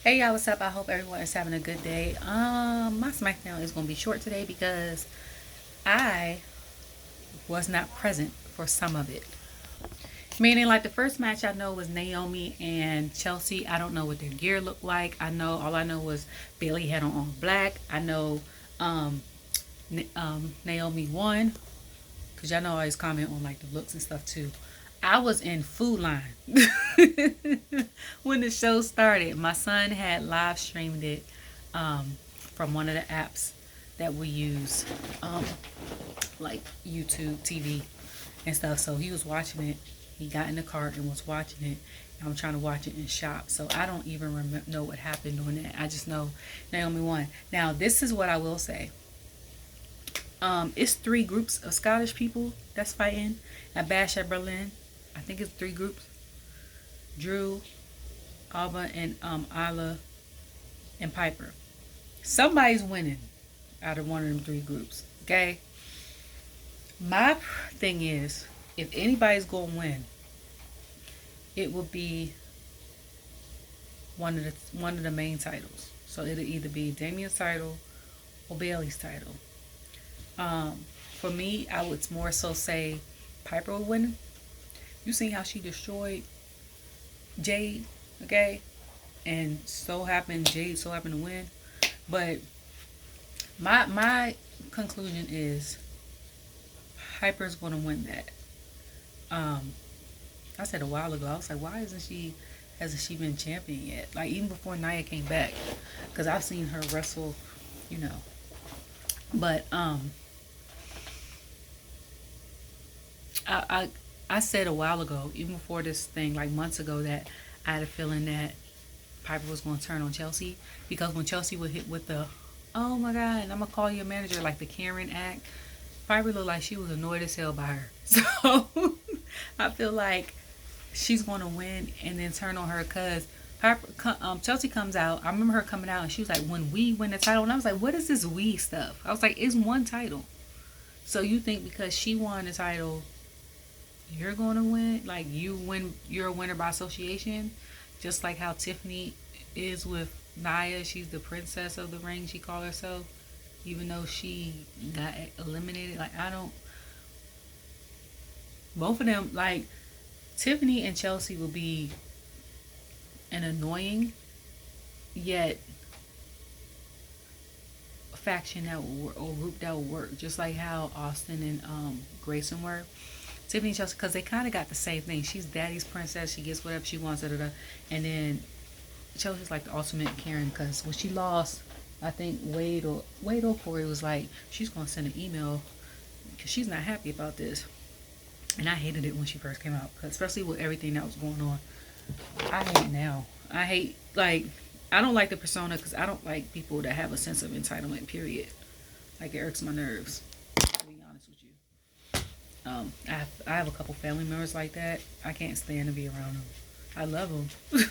Hey y'all, what's up? I hope everyone is having a good day. My Smackdown is gonna be short today because I was not present for some of it. Meaning, like the first match I know was Naomi and Chelsea. I don't know what their gear looked like. All I know was Bailey had on all black. I know um, Naomi won because y'all know I always comment on like the looks and stuff too. I was in Food Line when the show started. My son had live streamed it from one of the apps that we use, um, like YouTube TV and stuff. So he was watching it. He got in the car and was watching it. I'm trying to watch it in shop, so I don't even know what happened during that. I just know Naomi won. Now, this is what I will say. It's three groups of Scottish people that's fighting at Bash at Berlin. I think it's three groups: Drew, Alba, and Isla and Piper. Somebody's winning out of one of them three groups. Okay. My thing is, if anybody's gonna win, it will be one of the main titles. So it'll either be Damien's title or Bailey's title. For me, I would more so say Piper would win. You see how she destroyed Jade, okay? And Jade so happened to win. But my conclusion is Piper's gonna win that. Um, I said a while ago, I was like, why hasn't she been champion yet? Like even before Nia came back, because I've seen her wrestle, you know. But I said a while ago, even before this thing, like months ago, that I had a feeling that Piper was going to turn on Chelsea because when Chelsea would hit with the, oh my God, and I'm gonna call you a manager, like the Karen act, Piper looked like she was annoyed as hell by her. So I feel like she's going to win and then turn on her because Chelsea comes out. I remember her coming out and she was like, when we win the title, and I was like, what is this we stuff? I was like, it's one title. So you think because she won the title, you're going to win? Like you're a winner by association, just like how Tiffany is with Nia. She's the princess of the ring. She called herself, even though she got eliminated. Like I don't. Both of them, like Tiffany and Chelsea, will be an annoying yet faction that will, or group that will work, just like how Austin and Grayson were. Tiffany and Chelsea, because they kind of got the same thing. She's daddy's princess. She gets whatever she wants, da, da, da. And then Chelsea's like the ultimate Karen, because when she lost, I think Wade or Corey was like, she's gonna send an email because she's not happy about this. And I hated it when she first came out, especially with everything that was going on. I hate it now. I hate like I don't like the persona because I don't like people that have a sense of entitlement. Period. Like it irks my nerves. To be honest with you. I have a couple family members like that. I can't stand to be around them. I love them.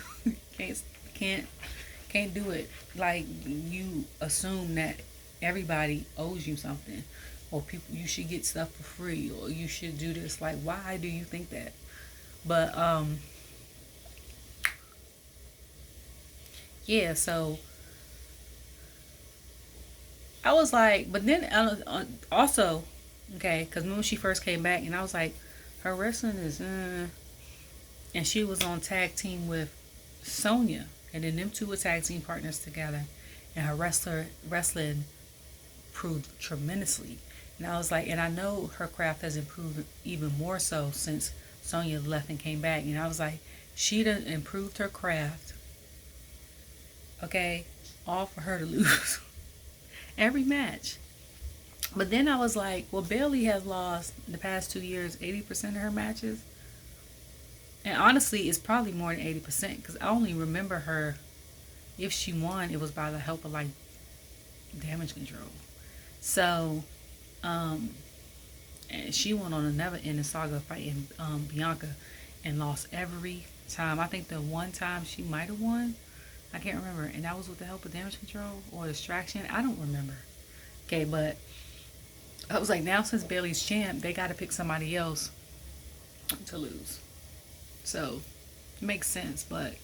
can't can't can't do it. Like you assume that everybody owes you something, or people you should get stuff for free, or you should do this. Like why do you think that? But yeah. So I was like, but then also okay, because when she first came back, and I was like, her wrestling is, and she was on tag team with Sonya, and then them two were tag team partners together, and her wrestling improved tremendously. And I was like, and I know her craft has improved even more so since Sonya left and came back. And I was like, she done improved her craft. Okay, all for her to lose every match. But then I was like, well, Bailey has lost the past 2 years 80% of her matches. And honestly, it's probably more than 80% because I only remember her, if she won, it was by the help of like damage control. So, um, and she went on a never ending saga fighting Bianca and lost every time. I think the one time she might have won, I can't remember. And that was with the help of damage control or distraction. I don't remember. Okay, but I was like, now since Bailey's champ, they got to pick somebody else to lose. So it makes sense, but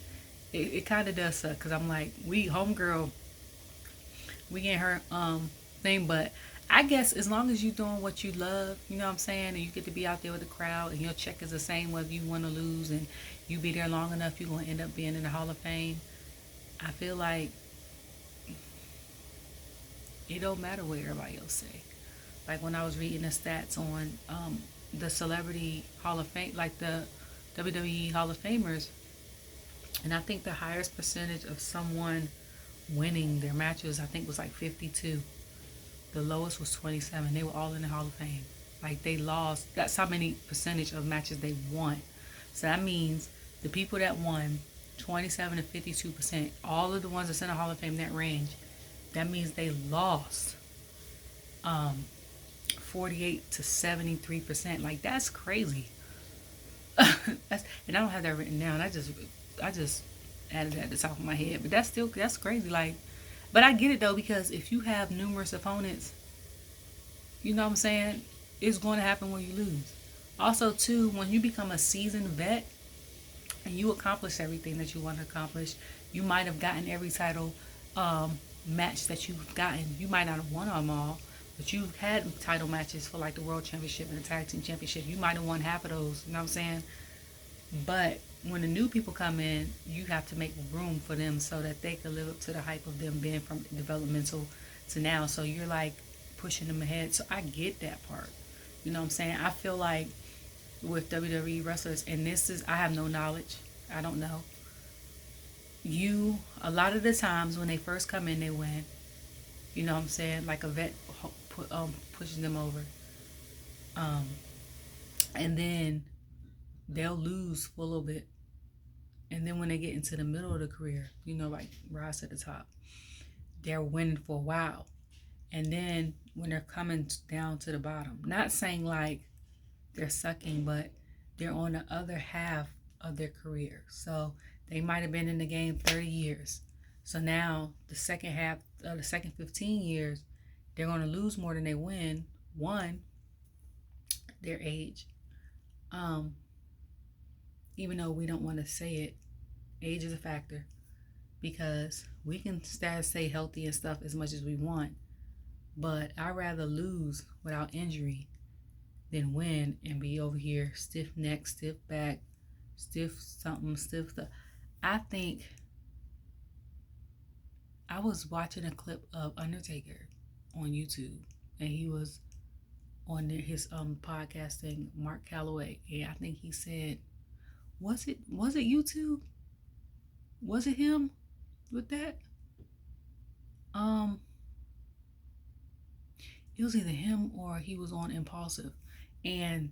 it kind of does suck because I'm like, we homegirl, we get her thing, but I guess as long as you're doing what you love, you know what I'm saying, and you get to be out there with the crowd, and your check is the same whether you win or lose, and you be there long enough, you're gonna end up being in the Hall of Fame. I feel like it don't matter what everybody else say. Like when I was reading the stats on the celebrity Hall of Fame, like the WWE Hall of Famers, and I think the highest percentage of someone winning their matches, I think was like 52. The lowest was 27. They were all in the Hall of Fame. Like they lost. That's how many percentage of matches they won. So that means the people that won 27 to 52%, all of the ones that's in the Hall of Fame, that range, that means they lost 48 to 73%. Like that's crazy. And I don't have that written down. I just added that at the top of my head. But that's crazy. Like, but I get it though, because if you have numerous opponents, you know what I'm saying, it's going to happen when you lose. Also too, when you become a seasoned vet and you accomplish everything that you want to accomplish, you might have gotten every title match that you've gotten. You might not have won them all, but you've had title matches for like the World Championship and the Tag Team Championship. You might have won half of those, you know what I'm saying? But when the new people come in, you have to make room for them so that they can live up to the hype of them being from developmental to now. So you're like pushing them ahead. So I get that part. You know what I'm saying? I feel like with WWE wrestlers, and I have no knowledge. I don't know. A lot of the times when they first come in, they win. You know what I'm saying? Like a vet pushes them over. And then they'll lose for a little bit. And then when they get into the middle of the career, you know, like rise to the top, they're winning for a while. And then when they're coming down to the bottom, not saying like they're sucking, but they're on the other half of their career. So they might have been in the game 30 years. So now the second half, the second 15 years, they're going to lose more than they win. One, their age. Even though we don't want to say it, age is a factor, because we can stay healthy and stuff as much as we want, but I'd rather lose without injury than win and be over here stiff neck, stiff back, stiff something, stiff stuff. I think I was watching a clip of Undertaker on YouTube, and he was on his podcasting, Mark Calloway, and I think he said, was it YouTube? Was it him with that? It was either him or he was on Impulsive, and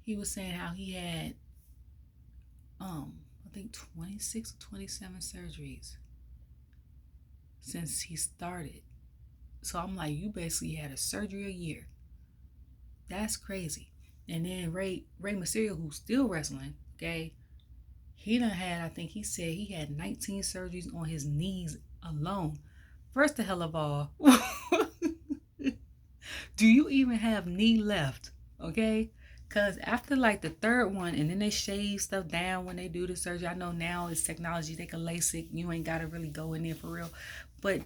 he was saying how he had I think 26 or 27 surgeries since he started. So I'm like, you basically had a surgery a year. That's crazy. And then Rey Mysterio, who's still wrestling, okay, he done had, I think he said he had 19 surgeries on his knees alone. First of hell of all, do you even have knee left? Okay? Because after like the third one, and then they shave stuff down when they do the surgery. I know now it's technology, they can LASIK. You ain't got to really go in there for real. But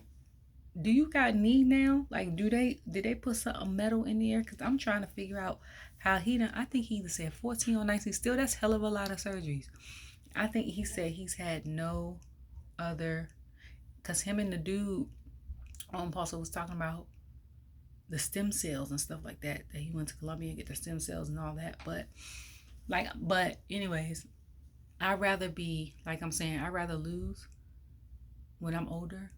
do you got knee now? Like, did they put some metal in there? Because I'm trying to figure out how he done. I think he either said 14 or 19. Still, that's hell of a lot of surgeries. I think he said he's had no other, because him and the dude on Paulson was talking about the stem cells and stuff like that he went to Colombia and get the stem cells and all that. But anyways, I'd rather be, like I'm saying, I'd rather lose when I'm older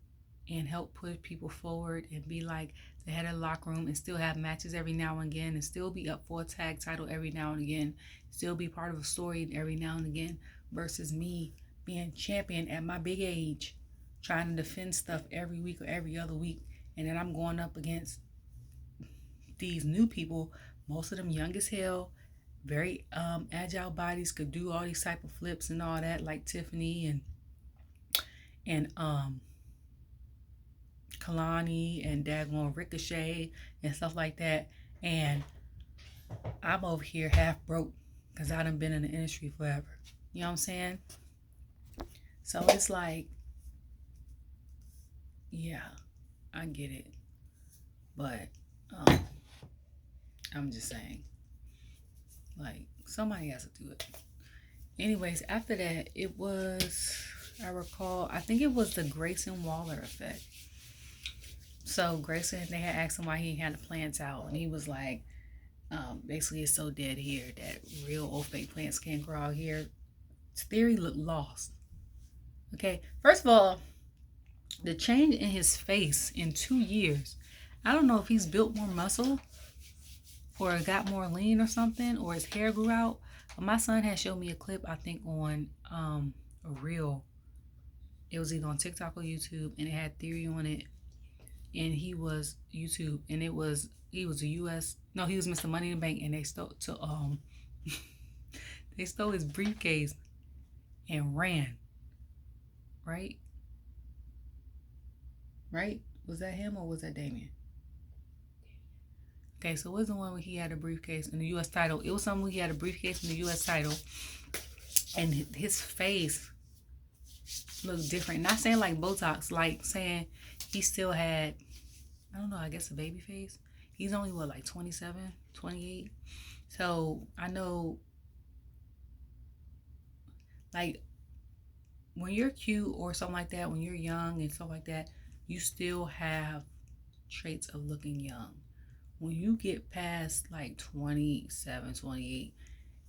and help push people forward and be like the head of the locker room and still have matches every now and again and still be up for a tag title every now and again, still be part of a story every now and again, versus me being champion at my big age, trying to defend stuff every week or every other week, and then I'm going up against these new people, most of them young as hell, very agile bodies, could do all these type of flips and all that, like Tiffany and Kalani and daggone Riccochet and stuff like that. And I'm over here half broke because I done been in the industry forever. You know what I'm saying? So it's like, yeah, I get it. But I'm just saying, like, somebody has to do it. Anyways, after that, it was, I recall, I think it was the Grayson Waller Effect. So Grayson, they had asked him why he had the plants out, and he was like, basically it's so dead here that real or fake plants can't grow out here. His theory looked lost. Okay, first of all, the change in his face in 2 years, I don't know if he's built more muscle or got more lean or something, or his hair grew out. My son had showed me a clip, I think on a reel. It was either on TikTok or YouTube, and it had theory on it. And he was YouTube, and he was a US, no, he was Mr. Money in the Bank, and they stole they stole his briefcase and ran. Right? Was that him or was that Damien? Okay, so it was the one where he had a briefcase in the US title. It was someone where he had a briefcase in the US title, and his face looked different. Not saying like Botox, like saying he still had, I don't know, I guess a baby face. He's only what, like 27, 28. So I know, like, when you're cute or something like that, when you're young and stuff like that, you still have traits of looking young. When you get past like 27, 28,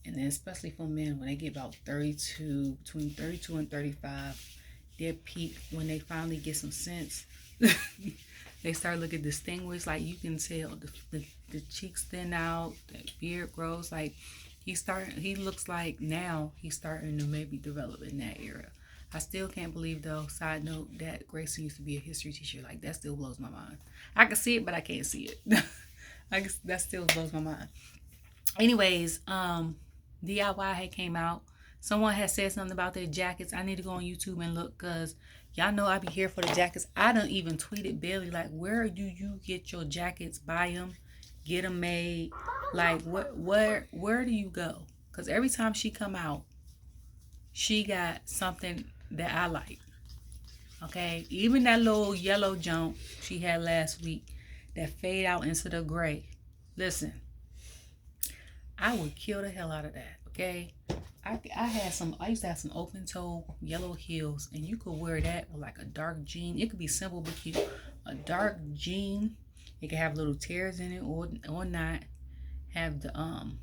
and then especially for men, when they get about 32, between 32 and 35, their peak, when they finally get some sense, they start looking distinguished. Like, you can tell the cheeks thin out, the beard grows. Like, he looks like now he's starting to maybe develop in that era. I still can't believe, though, side note, that Grayson used to be a history teacher. Like, that still blows my mind. I can see it, but I can't see it. I guess that still blows my mind. Anyways, DIY had came out. Someone had said something about their jackets. I need to go on YouTube and look, because y'all know I be here for the jackets. I don't even tweeted Bailey, like, where do you get your jackets? Buy them, get them made. Like, where do you go? Because every time she come out, she got something that I like. Okay, even that little yellow jump she had last week that fade out into the gray. Listen, I would kill the hell out of that. Okay, I used to have some open toe yellow heels, and you could wear that with like a dark jean. It could be simple but cute. A dark jean. It could have little tears in it or not. Have the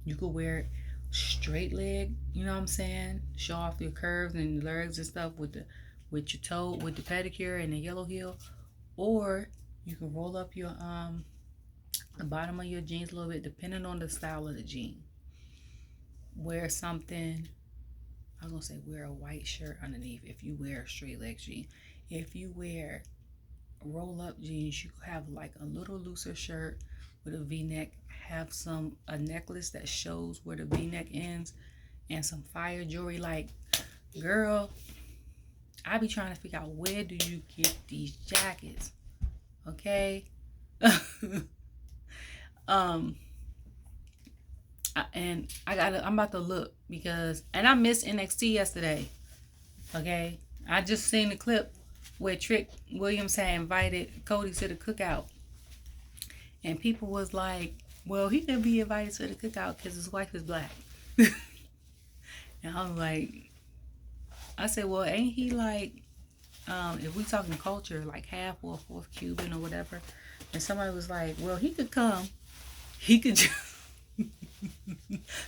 you could wear it straight leg, you know what I'm saying? Show off your curves and legs and stuff with your toe, with the pedicure and the yellow heel. Or you can roll up your the bottom of your jeans a little bit, depending on the style of the jean. Wear something, I was gonna say wear a white shirt underneath if you wear a straight leg jean. If you wear roll up jeans, you could have like a little looser shirt with a v-neck, have a necklace that shows where the v-neck ends, and some fire jewelry. Like, girl, I be trying to figure out, where do you get these jackets? Okay. I'm about to look, because, and I missed NXT yesterday. Okay, I just seen the clip where Trick Williams had invited Cody to the cookout, and people was like, well, he could be invited to the cookout because his wife is black. And I'm like, I said, well, ain't he like, if we talking culture, like half or fourth Cuban or whatever? And somebody was like, well, he could come. He could just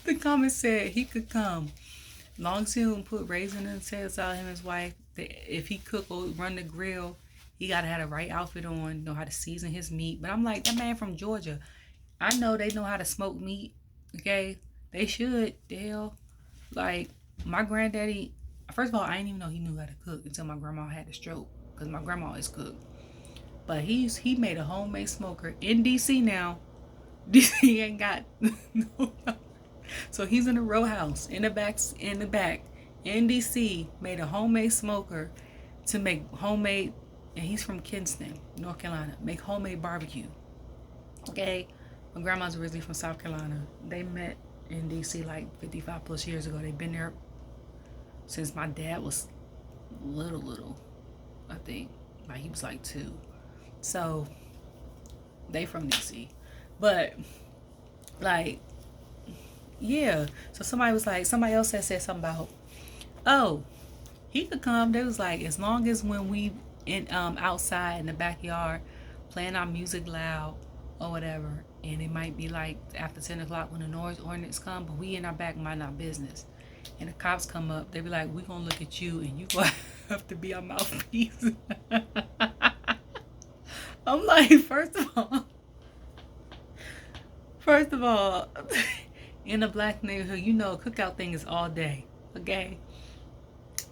the comment said he could come. Long as he don't put raisin in his tail, out him and his wife. If he cook or run the grill, he gotta have the right outfit on, know how to season his meat. But I'm like, that man from Georgia, I know they know how to smoke meat. Okay, they should. The hell, like, my granddaddy. First of all, I didn't even know he knew how to cook until my grandma had a stroke, because my grandma always cooked. But he made a homemade smoker in DC now. DC ain't got no. So he's in a row house in the back in DC, made a homemade smoker to make homemade, and he's from Kinston, North Carolina, make homemade barbecue. Okay, my grandma's originally from South Carolina. They met in DC like 55 plus years ago. They've been there since my dad was little, I think. Like he was like 2. So they from DC. But like, yeah. So somebody else had said something about, oh, he could come. They was like, as long as when we in outside in the backyard playing our music loud or whatever, and it might be like after 10 o'clock when the noise ordinance come, but we in our back mind our business. And the cops come up, they be like, we gonna look at you and you gonna have to be our mouthpiece. I'm like, first of all, in a black neighborhood, you know, cookout thing is all day. Okay,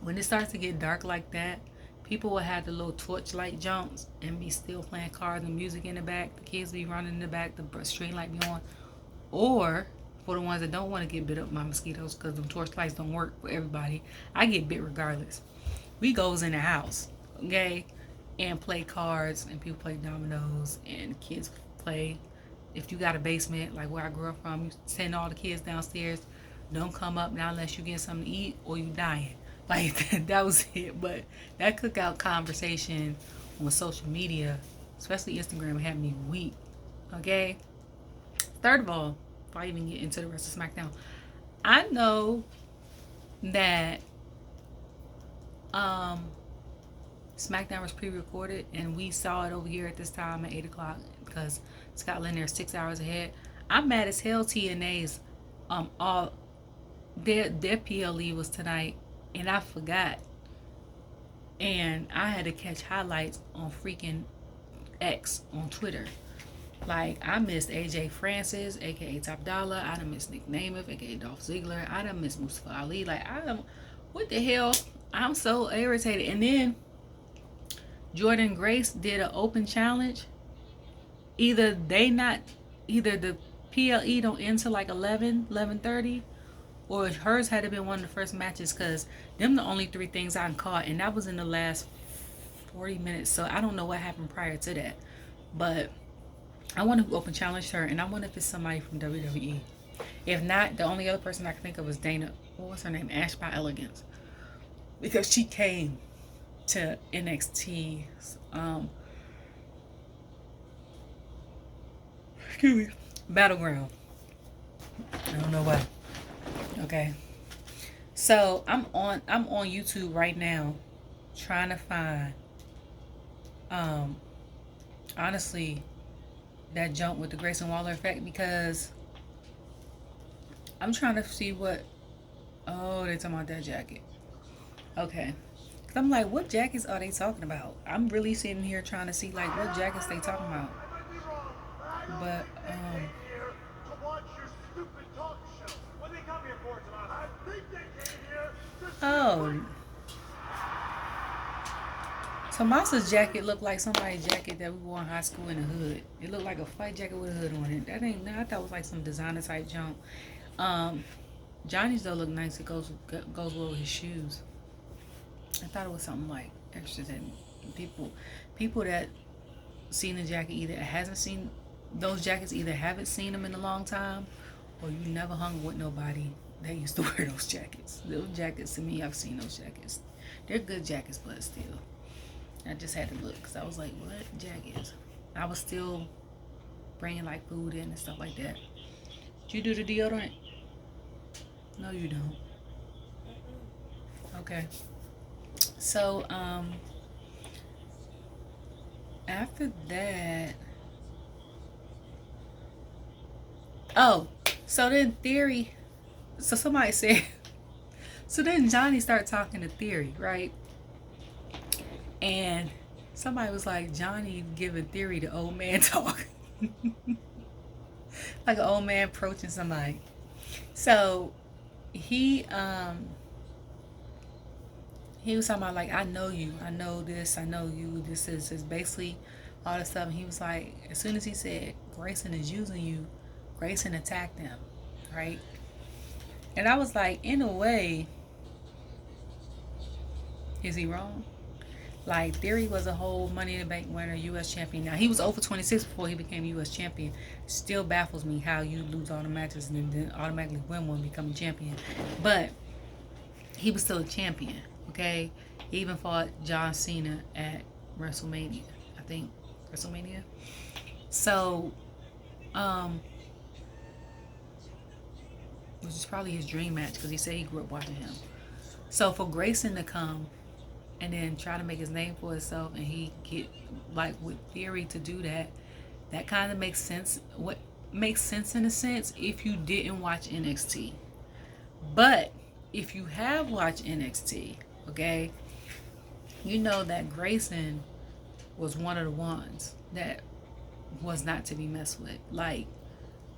when it starts to get dark like that, people will have the little torchlight jumps and be still playing cards and music in the back. The kids be running in the back, the street light be on. Or for the ones that don't want to get bit up by mosquitoes, because the torch lights don't work for everybody, I get bit regardless. We goes in the house, okay, and play cards, and people play dominoes, and kids play. If you got a basement like where I grew up from, you send all the kids downstairs. Don't come up now unless you get something to eat or you dying. Like that was it. But that cookout conversation on social media, especially Instagram, had me weak. Okay. Third of all, before I even get into the rest of Smackdown, I know that Smackdown was pre-recorded and we saw it over here at this time at 8 o'clock because Scotland they're 6 hours ahead. I'm mad as hell. TNA's all their PLE was tonight and I forgot, and I had to catch highlights on freaking X on Twitter. Like, I missed AJ Francis, aka Top Dollar. I done missed Nick Namath, aka Dolph Ziggler. I done missed Mustafa Ali. Like, what the hell? I'm so irritated. And then Jordan Grace did an open challenge. Either the PLE don't end till like 11:30, or hers had to be one of the first matches, because them the only 3 things I caught, and that was in the last 40 minutes. So I don't know what happened prior to that. But I wonder who open challenged her, and I wonder if it's somebody from WWE. If not, the only other person I can think of is Dana. What's her name? Ash by Elegance, because she came to NXT's Battleground. I don't know why. Okay, so I'm on YouTube right now, trying to find honestly that jump with the Grayson Waller Effect, because I'm trying to see what. Oh, they're talking about that jacket. Okay. Cause I'm like, what jackets are they talking about? I'm really sitting here trying to see like what jackets they talking about. But oh, Tomasa's jacket looked like somebody's jacket that we wore in high school in the hood. It looked like a fight jacket with a hood on it. That ain't. I thought it was like some designer type jump. Johnny's though look nice. It goes well with his shoes. I thought it was something like extra that people that seen the jacket either hasn't seen those jackets, either haven't seen them in a long time, or you never hung with nobody that used to wear those jackets. Those jackets, to me, I've seen those jackets. They're good jackets, but still, I just had to look because I was like, what jackets? I was still bringing like food in and stuff like that. Did you do the deodorant? No, you don't. Okay. So, after that, oh, so then Theory, so somebody said, so then Johnny started talking to Theory, right? And somebody was like, Johnny giving Theory the old man talk. Like an old man approaching somebody. So he was talking about like, I know you, I know this, I know you, this is basically all this stuff. And he was like, as soon as he said Grayson is using you, Grayson attacked him, right? And I was like, in a way, is he wrong? Like, Theory was a whole Money in the Bank winner, U.S. champion. Now, he was over 26 before he became U.S. champion. Still baffles me how you lose all the matches and then automatically win one, become a champion. But he was still a champion, Okay, he even fought John Cena at WrestleMania. I think WrestleMania. So, um, which is probably his dream match because he said he grew up watching him. So for Grayson to come and then try to make his name for himself, and he get like with Theory to do that, that kind of makes sense. What makes sense in a sense if you didn't watch NXT, but if you have watched NXT, okay, you know that Grayson was one of the ones that was not to be messed with. Like,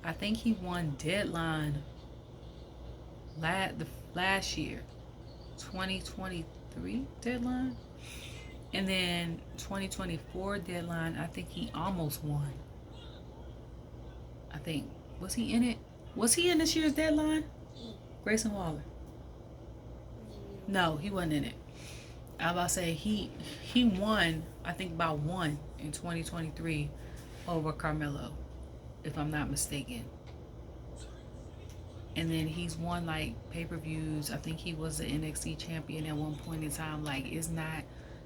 I think he won Deadline last year, 2023 Deadline, and then 2024 Deadline. I think he almost won. I think, was he in it? Was he in this year's Deadline? Grayson Waller. No, he wasn't in it. I was about to say he won. I think about one in 2023 over Carmelo, if I'm not mistaken. And then he's won like pay-per-views. I think he was the NXT champion at one point in time. Like, it's not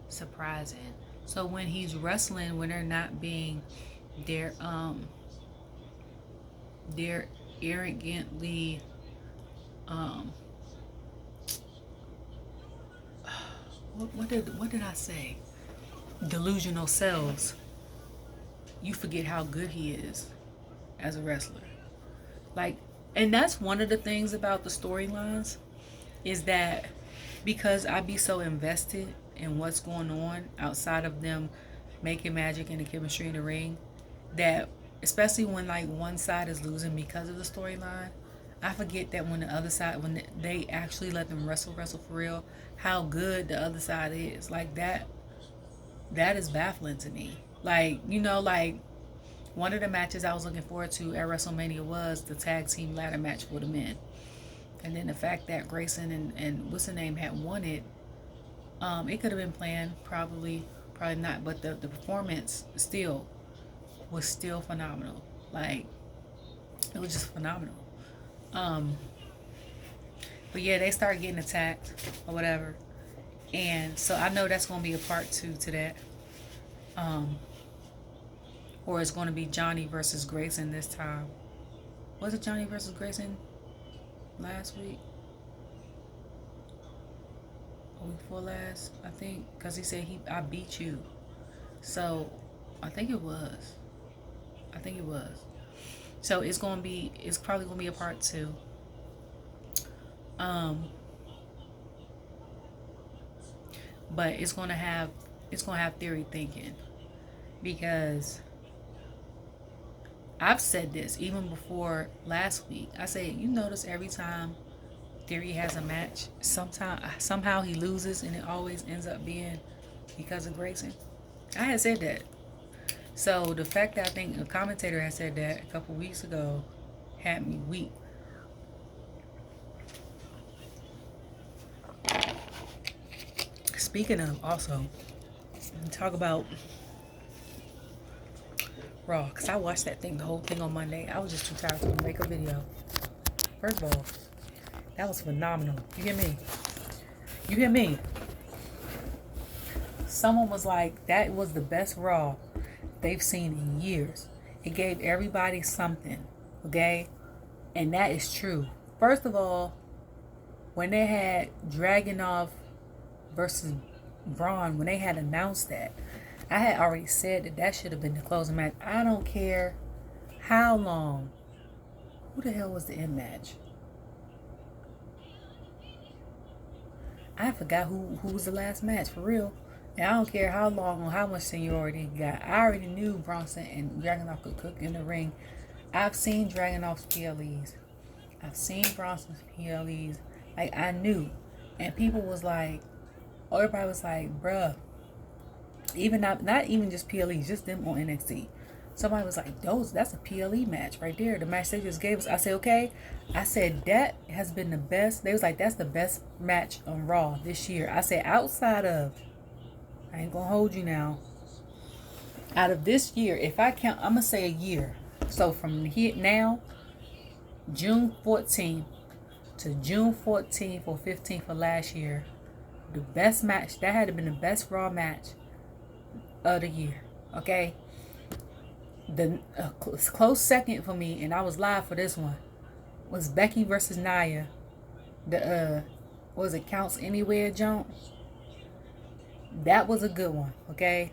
surprising. So when he's wrestling, when they're not being they're arrogantly what did I say? Delusional selves. You forget how good he is as a wrestler. Like, and that's one of the things about the storylines, is that because I be so invested in what's going on outside of them making magic and the chemistry in the ring, that especially when like one side is losing because of the storyline, I forget that when the other side, when they actually let them wrestle for real, how good the other side is. Like, that is baffling to me. Like, you know, like, one of the matches I was looking forward to at WrestleMania was the tag team ladder match for the men. And then the fact that Grayson and what's the name had won it, it could have been planned, probably not, but the performance still was still phenomenal. Like, it was just phenomenal. But yeah, they start getting attacked or whatever. And so I know that's going to be a part 2 to that. Or it's going to be Johnny versus Grayson this time. Was it Johnny versus Grayson last week? Or week before last, I think. Because he said I beat you. So I think it was. So it's probably going to be a part 2. But it's going to have Theory thinking, because I've said this even before last week. I say, you notice every time Theory has a match, somehow he loses, and it always ends up being because of Grayson. I had said that. So the fact that I think a commentator had said that a couple weeks ago had me weak. Speaking of, also, talk about Raw, because I watched the whole thing on Monday. I was just too tired to make a video. First of all, that was phenomenal. You hear me? Someone was like, that was the best Raw they've seen in years. It gave everybody something, okay? And that is true. First of all, when they had Dragunov versus Braun, when they had announced that, I had already said that should have been the closing match. I don't care how long. Who the hell was the end match? I forgot who was the last match, for real. And I don't care how long or how much seniority he got. I already knew Bronson and Dragunov could cook in the ring. I've seen Dragunov's PLEs. I've seen Bronson's PLEs. Like, I knew. And people was like, everybody was like, bruh, even not even just PLEs, just them on NXT. Somebody was like, that's a PLE match right there. The match they just gave us. I said, okay. I said, that has been the best. They was like, that's the best match on Raw this year. I said, outside of, I ain't gonna hold you now, out of this year, if I count, I'm gonna say a year. So from here now, June 14th to June 14th or 15th of last year, the best match. That had to been the best Raw match of the year. Okay. The close second for me, and I was live for this one, was Becky versus Nia. The was it Counts Anywhere jump? That was a good one. Okay.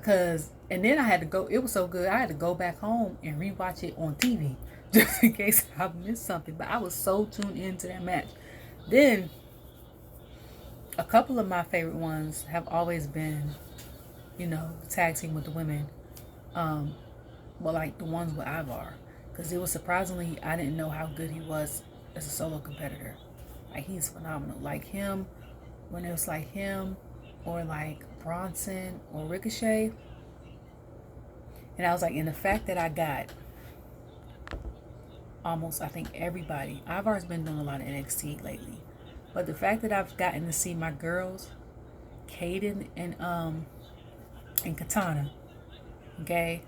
And then I had to go. It was so good. I had to go back home and rewatch it on TV just in case I missed something. But I was so tuned into that match. Then a couple of my favorite ones have always been, tag team with the women. Well, like the ones with Ivar, because it was surprisingly, I didn't know how good he was as a solo competitor. Like, he's phenomenal. Like him, when it was like him or like Bronson or Riccochet. And I was like, and the fact that I got almost, I think, everybody. Ivar's been doing a lot of NXT lately. But the fact that I've gotten to see my girls, Kaden and Katana, okay,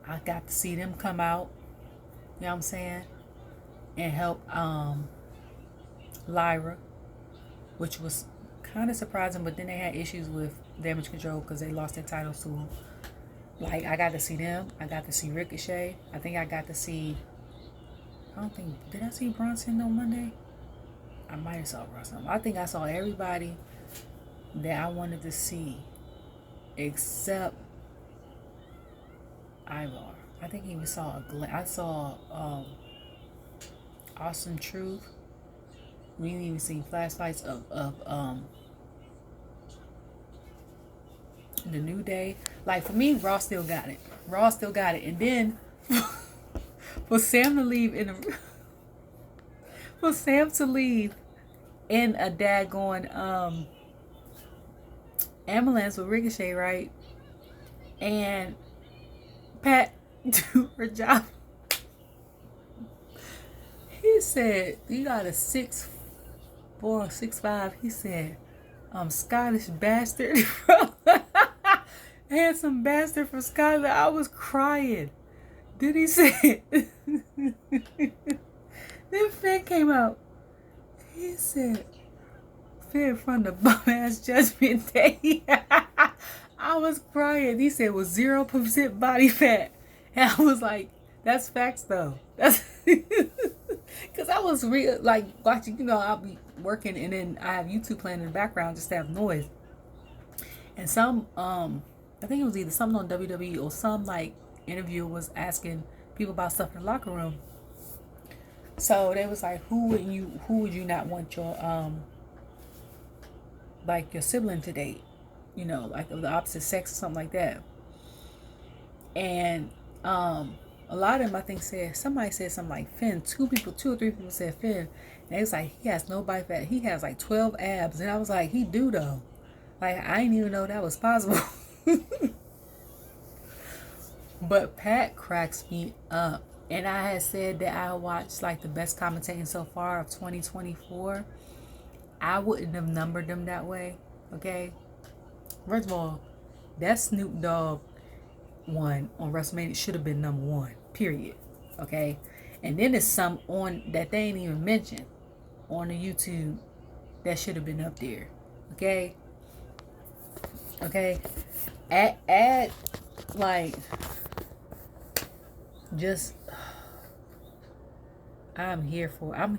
I got to see them come out, you know what I'm saying, and help Lyra, which was kind of surprising, but then they had issues with Damage Control because they lost their titles to them. Like, I got to see them. I got to see Riccochet. I think I got to see, did I see Bronson on Monday? I might have saw Bronson. I think I saw everybody that I wanted to see except Ivar. I think even saw I saw Awesome Truth. We didn't even see flashlights of the New Day. Like, for me, Raw still got it. Raw still got it. And then for Sam to leave in a daggone ambulance with Riccochet, right? And Pat do her job. He said, you got a 6'4", 6'5". He said, Scottish bastard. Handsome bastard from Scotland. I was crying. Did he say it? Then Finn came out. He said, Finn from the bum ass Judgment Day. I was crying. He said it was 0% body fat. And I was like, that's facts though. That's because I was like watching, I'll be working and then I have YouTube playing in the background just to have noise. And some, I think it was either something on WWE or some like interviewer was asking people about stuff in the locker room. So they was like, who would you not want your like your sibling to date? Like of the opposite sex or something like that. And a lot of them, I think, somebody said something like Finn. 2 or 3 people said Finn. And it was like, he has no body fat. He has like 12 abs. And I was like, he do though. Like, I didn't even know that was possible. But Pat cracks me up. And I had said that I watched like the best commentating so far of 2024. I wouldn't have numbered them that way. Okay? First of all, that Snoop Dogg one on WrestleMania should have been number 1. Period. Okay? And then there's some on that they ain't even mentioned on the YouTube that should have been up there. Okay? Okay? Add like just I'm here for them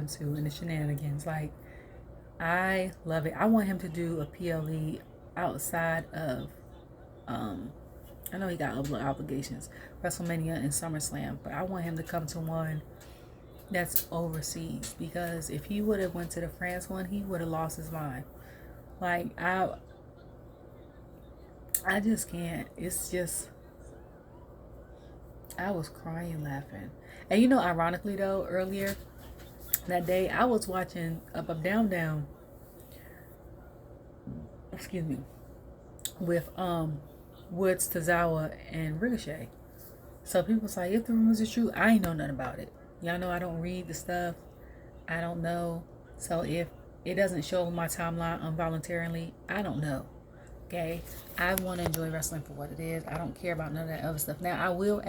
too and the shenanigans. Like, I love it. I want him to do a PLE outside of I know he got other obligations, WrestleMania and SummerSlam, but I want him to come to one that's overseas, because if he would have went to the France one, he would have lost his mind. Like, I just can't. It's just, I was crying laughing. And ironically though, earlier that day I was watching UpUpDownDown. Excuse me. With Woods, Tozawa, and Riccochet. So people was like, if the rumors are true, I ain't know nothing about it. Y'all know I don't read the stuff. I don't know. So if it doesn't show my timeline involuntarily, I don't know. Okay? I want to enjoy wrestling for what it is. I don't care about none of that other stuff. Now, I will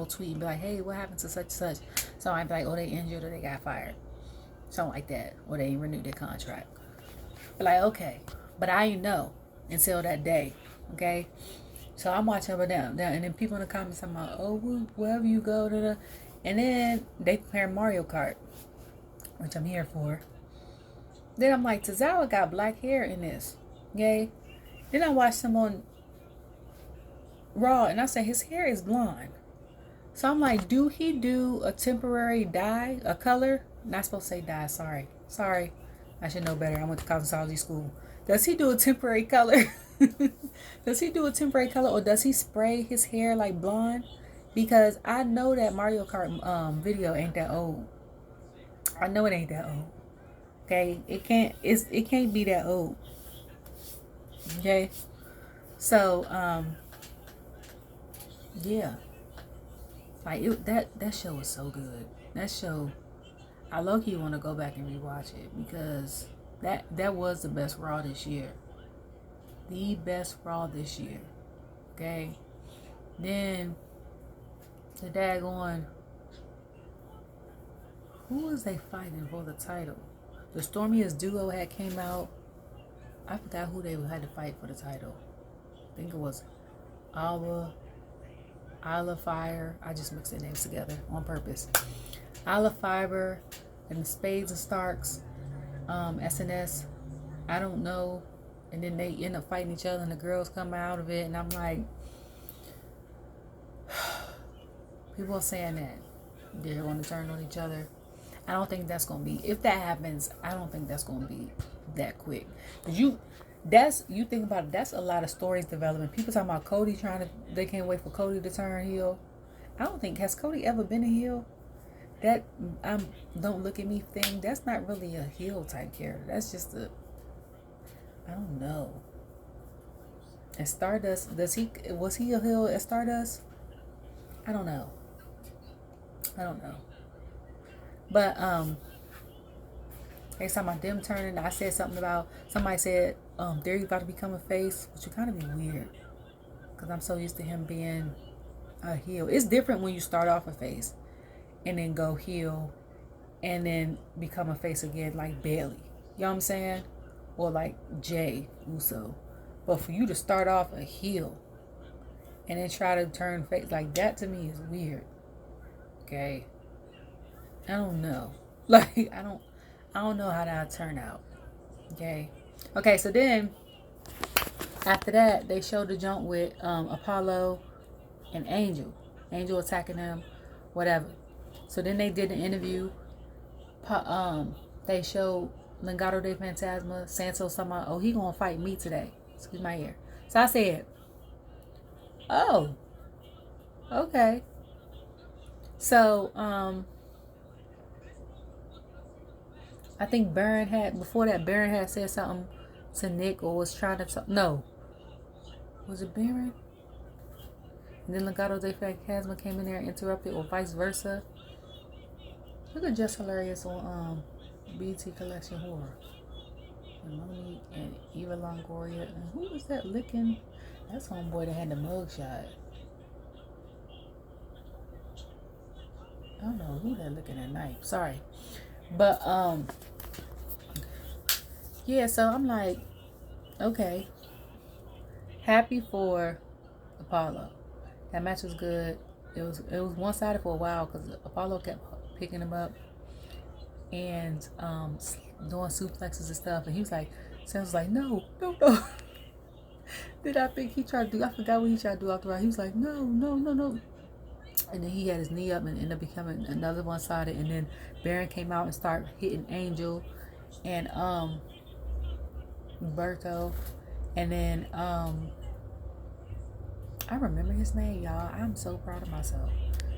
tweet and be like, hey, what happened to such and such? So I'd be like, oh, they injured or they got fired. something like that, or they ain't renewed their contract. But like, okay, but I didn't know until that day, okay? So I'm watching up and down, and then people in the comments talking about, oh, wherever you go, and then they compare Mario Kart, which I'm here for. Then I'm like, Tozawa got black hair in this, okay? Then I watched him on Raw, and I said his hair is blonde. So I'm like, do he do a temporary dye, a color? Not supposed to say dye, sorry. I should know better. I went to cosmetology school. Does he do a temporary color? Does he do a temporary color, or does he spray his hair like blonde? Because I know that Mario Kart video ain't that old. I know it ain't that old. Okay, it can't be that old. Okay, so yeah, like that show was so good. That show, I low-key want to go back and rewatch it, because that was the best Raw this year. The best Raw this year. Okay, then the daggone, who was they fighting for the title? The Stormiest duo had came out. I forgot who they had to fight for the title. I think it was Isla Fire. I just mixed their names together on purpose. Isla Fiber and the Spades and Starks, SNS. I don't know. And then they end up fighting each other, and the girls come out of it, and I'm like, people are saying that they're going to turn on each other. I don't think that's going to be, if that happens, I don't think that's going to be that quick. You think about it, that's a lot of stories developing. People talking about Cody they can't wait for Cody to turn heel. I don't think, has Cody ever been a heel? That don't look at me thing, that's not really a heel type character. That's just I don't know. And Stardust, was he a heel at Stardust? I don't know. But they talking about them turning. I said something about, somebody said Theory's about to become a face, which would kind of be weird, because I'm so used to him being a heel. It's different when you start off a face and then go heel and then become a face again, like Bailey. You know what I'm saying? Or like Jay Uso. But for you to start off a heel and then try to turn face, like that, to me is weird. Okay, I don't know. Like I don't know how that'll turn out. Okay. So then after that, they showed the jump with Apollo and Angel attacking them, whatever. So then they did an interview. They showed Legado de Fantasma, Santos talking about, oh, he gonna fight me today. Excuse my ear. So I said, oh, okay. So I think Baron had said something to Nick, or was trying to no. Was it Baron? And then Legado de Fantasma came in there and interrupted, or vice versa. Look at Just Hilarious on BT Collection Horror. Naomi and Eva Longoria. And who was that licking? That's homeboy that had the mugshot. I don't know who that looking at knife. Sorry. But yeah, so I'm like, okay. Happy for Apollo. That match was good. It was one-sided for a while, because Apollo kept picking him up and doing suplexes and stuff, and he was like, Sam was like, no. Did I think he tried to do? I forgot what he tried to do after a while. He was like, no. And then he had his knee up and ended up becoming another one-sided. And then Baron came out and started hitting Angel and Berto. And then I remember his name, y'all. I'm so proud of myself.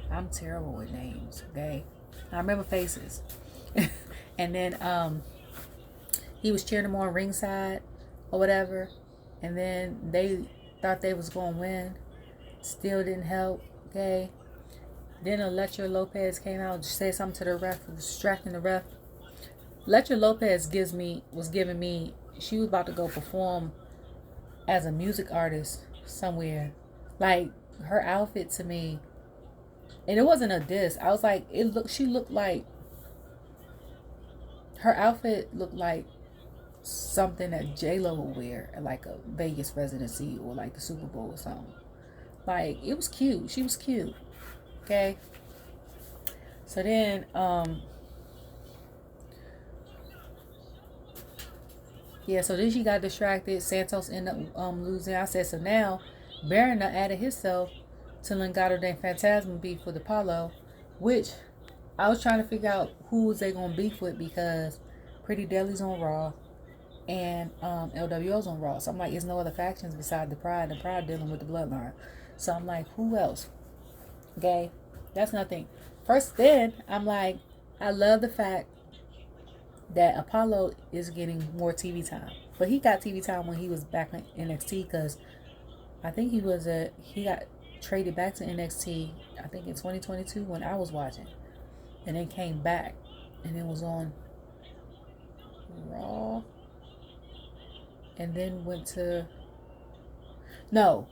I'm terrible with names, okay? I remember faces. And then he was cheering them on ringside or whatever. And then they thought they was going to win. Still didn't help, okay? Then Electra Lopez came out and said something to the ref, distracting the ref. Electra Lopez was giving me, she was about to go perform as a music artist somewhere. Like, her outfit to me, and it wasn't a diss. I was like, she looked like her outfit looked like something that J-Lo would wear at like a Vegas residency or like the Super Bowl or something. Like, it was cute. She was cute. Okay. So then, yeah, so then she got distracted. Santos ended up losing. I said, so now Baron added himself to Legado del Fantasma beef with Apollo, which I was trying to figure out who was they gonna beef with because Pretty Deadly's on Raw and LWO's on Raw. So I'm like, there's no other factions besides the Pride. The Pride dealing with the Bloodline. So I'm like, who else? Okay, that's nothing. First, then I'm like, I love the fact that Apollo is getting more TV time, but he got TV time when he was back in NXT because I think he got traded back to NXT. I think in 2022 when I was watching, and then came back, and then was on Raw, and then went to no.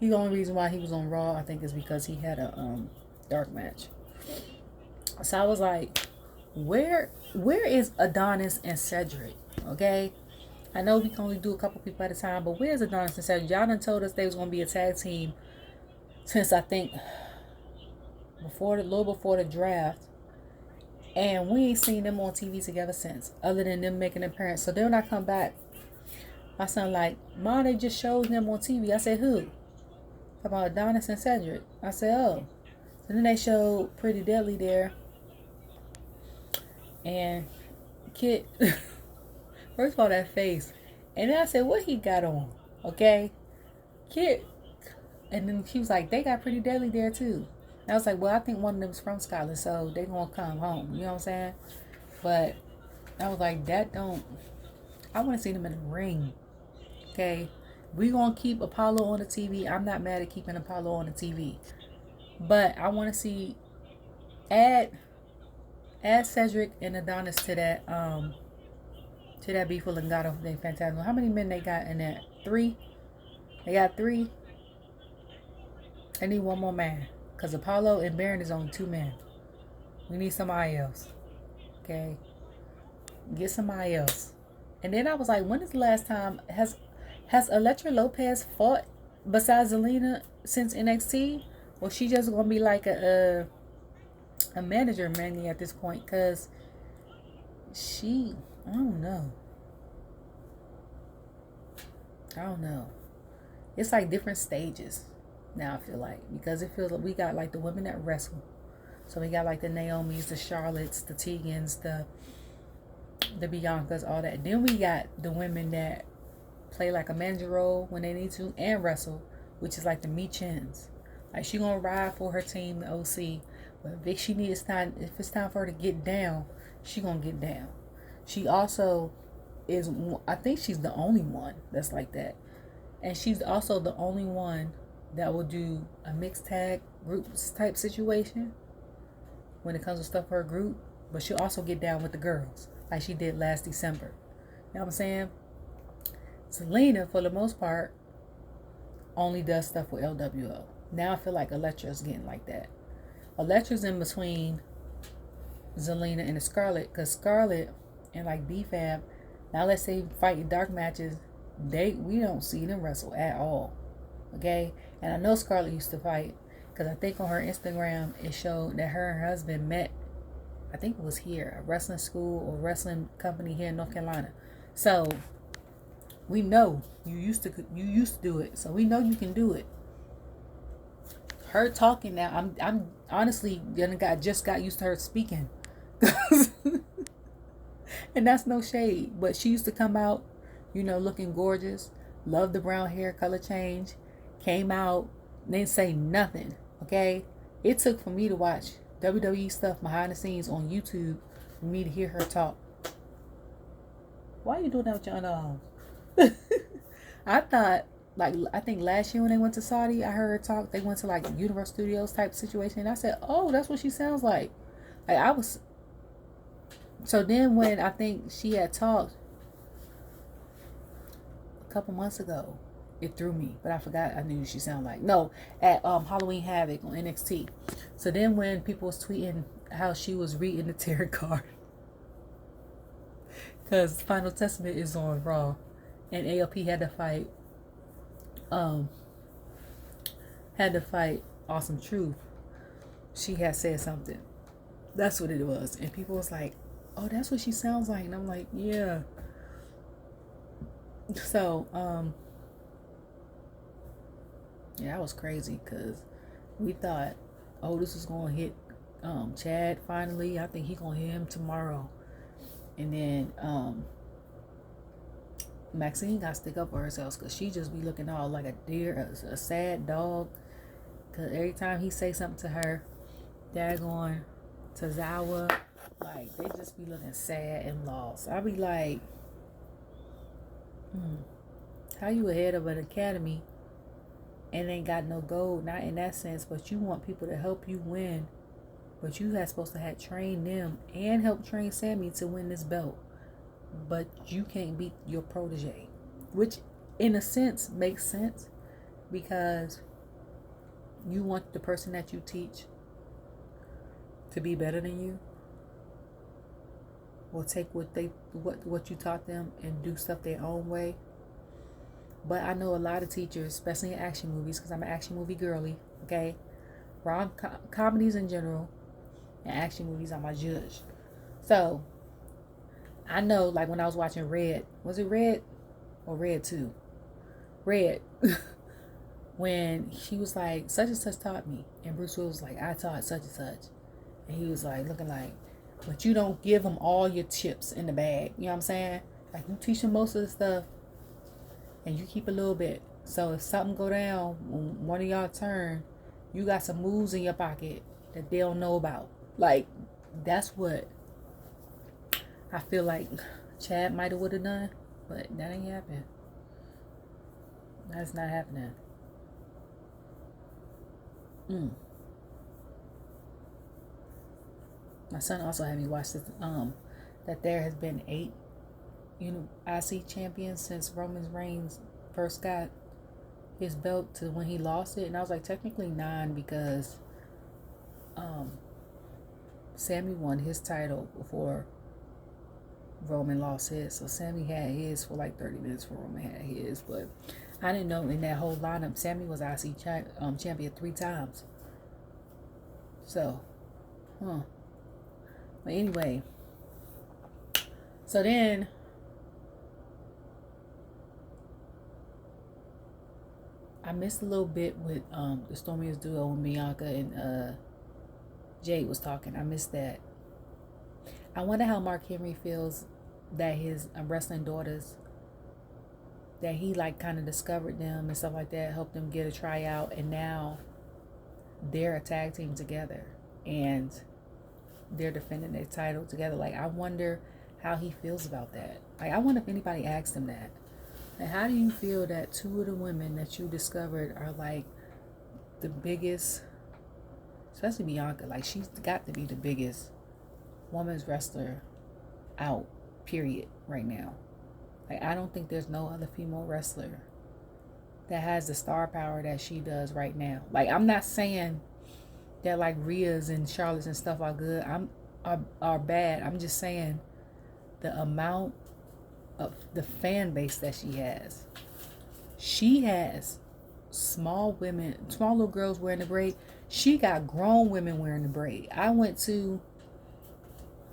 The only reason why he was on Raw, I think, is because he had a dark match. So I was like, where is Adonis and Cedric? Okay, I know we can only do a couple people at a time, but where's Adonis and Cedric? Y'all done told us they was gonna be a tag team since I think a little before the draft, and we ain't seen them on TV together since, other than them making an appearance. So then when I come back, my son like, Mom, they just showed them on TV. I said, who? About Adonis and Cedric. I said, oh. And then they showed Pretty Deadly there. And Kit, first of all, that face. And then I said, what he got on? Okay. Kit. And then she was like, they got Pretty Deadly there too. And I was like, well, I think one of them's from Scotland, so they gonna come home. You know what I'm saying? But I was like, I want to see them in the ring. Okay. We gonna keep Apollo on the TV. I'm not mad at keeping Apollo on the TV, but I want to see add Cedric and Adonis to that beef with Legado del Fantasma. How many men they got in that? 3. They got 3. I need one more man because Apollo and Baron is only 2 men. We need somebody else. Okay, get somebody else. And then I was like, when is the last time has Elektra Lopez fought besides Zelina since NXT? Or she just gonna be like a manager mainly at this point? Cause I don't know. It's like different stages now. I feel like because it feels like we got like the women that wrestle. So we got like the Naomis, the Charlottes, the Tegans, the Biancas, all that. Then we got the women that play like a manager role when they need to and wrestle, which is like the Michins. Like she gonna ride for her team, the OC. But if it's time for her to get down, she gonna get down. She also is, I think she's the only one that's like that. And she's also the only one that will do a mixed tag groups type situation when it comes to stuff for her group. But she'll also get down with the girls like she did last December. You know what I'm saying? Zelina, for the most part, only does stuff with LWO. Now I feel like Elektra's getting like that. Elektra's in between Zelina and the Scarlet, because Scarlet and like B-Fab, now let's say fighting dark matches, we don't see them wrestle at all. Okay? And I know Scarlet used to fight, because I think on her Instagram it showed that her and her husband met, I think it was here, a wrestling school or wrestling company here in North Carolina. So we know you used to do it, so we know you can do it. Her talking now, I'm honestly just got used to her speaking, and that's no shade. But she used to come out, looking gorgeous. Loved the brown hair color change. Came out, didn't say nothing. Okay, it took for me to watch WWE stuff behind the scenes on YouTube for me to hear her talk. Why are you doing that with your underarms? I think last year when they went to Saudi, I heard her talk. They went to like Universal Studios type situation. And I said, oh, that's what she sounds like. So then when I think she had talked a couple months ago, it threw me. But I forgot I knew she sounded like. No, at Halloween Havoc on NXT. So then when people was tweeting how she was reading the tarot card, Because Final Testament is on Raw, and AOP um, had to fight Awesome Truth. She had said something. That's what it was, and people was like, "Oh, that's what she sounds like," and I'm like, "Yeah." So, yeah, that was crazy because we thought, "Oh, this is gonna hit Chad finally. I think he gonna hit him tomorrow," and then Maxine got to stick up for herself because she just be looking all like a deer, a sad dog. Because every time he say something to her, daggone Tozawa, like they just be looking sad and lost. I be like, how you ahead of an academy and ain't got no gold? Not in that sense, but you want people to help you win. But you had supposed to have trained them and help train Sammy to win this belt. But you can't beat your protege, which in a sense makes sense because you want the person that you teach to be better than you, or take what you taught them and do stuff their own way. But I know a lot of teachers, especially in action movies, because I'm an action movie girly, okay? Comedies in general and action movies, I'm my judge. So I know, like when I was watching Red, was it Red or Red 2? Red. When she was like, such and such taught me, and Bruce Willis was like, I taught such and such, and he was like looking like, but you don't give them all your chips in the bag. You know what I'm saying? Like you teach them most of the stuff, and you keep a little bit. So if something go down when one of y'all turn, you got some moves in your pocket that they don't know about. Like that's what I feel like Chad might have would have done, but that ain't happening. That's not happening. My son also had me watch this, that there has been 8 IC champions since Roman Reigns first got his belt to when he lost it, and I was like, technically 9 because Sammy won his title before Roman lost his, so Sammy had his for like 30 minutes before Roman had his. But I didn't know in that whole lineup Sammy was IC champion 3 times. So, But anyway, so then I missed a little bit with the Stormiest duo when Bianca and Jade was talking. I missed that. I wonder how Mark Henry feels that his wrestling daughters, that he like kind of discovered them and stuff like that, helped them get a tryout, and now they're a tag team together and they're defending their title together. Like I wonder how he feels about that. Like I wonder if anybody asked him that. And how do you feel that 2 of the women that you discovered are like the biggest, especially Bianca, like she's got to be the biggest women's wrestler out, period, right now. Like I don't think there's no other female wrestler that has the star power that she does right now. Like I'm not saying that like Rhea's and Charlotte's and stuff are good. Are bad. I'm just saying the amount of the fan base that she has. She has small little girls wearing the braid. She got grown women wearing the braid. I went to,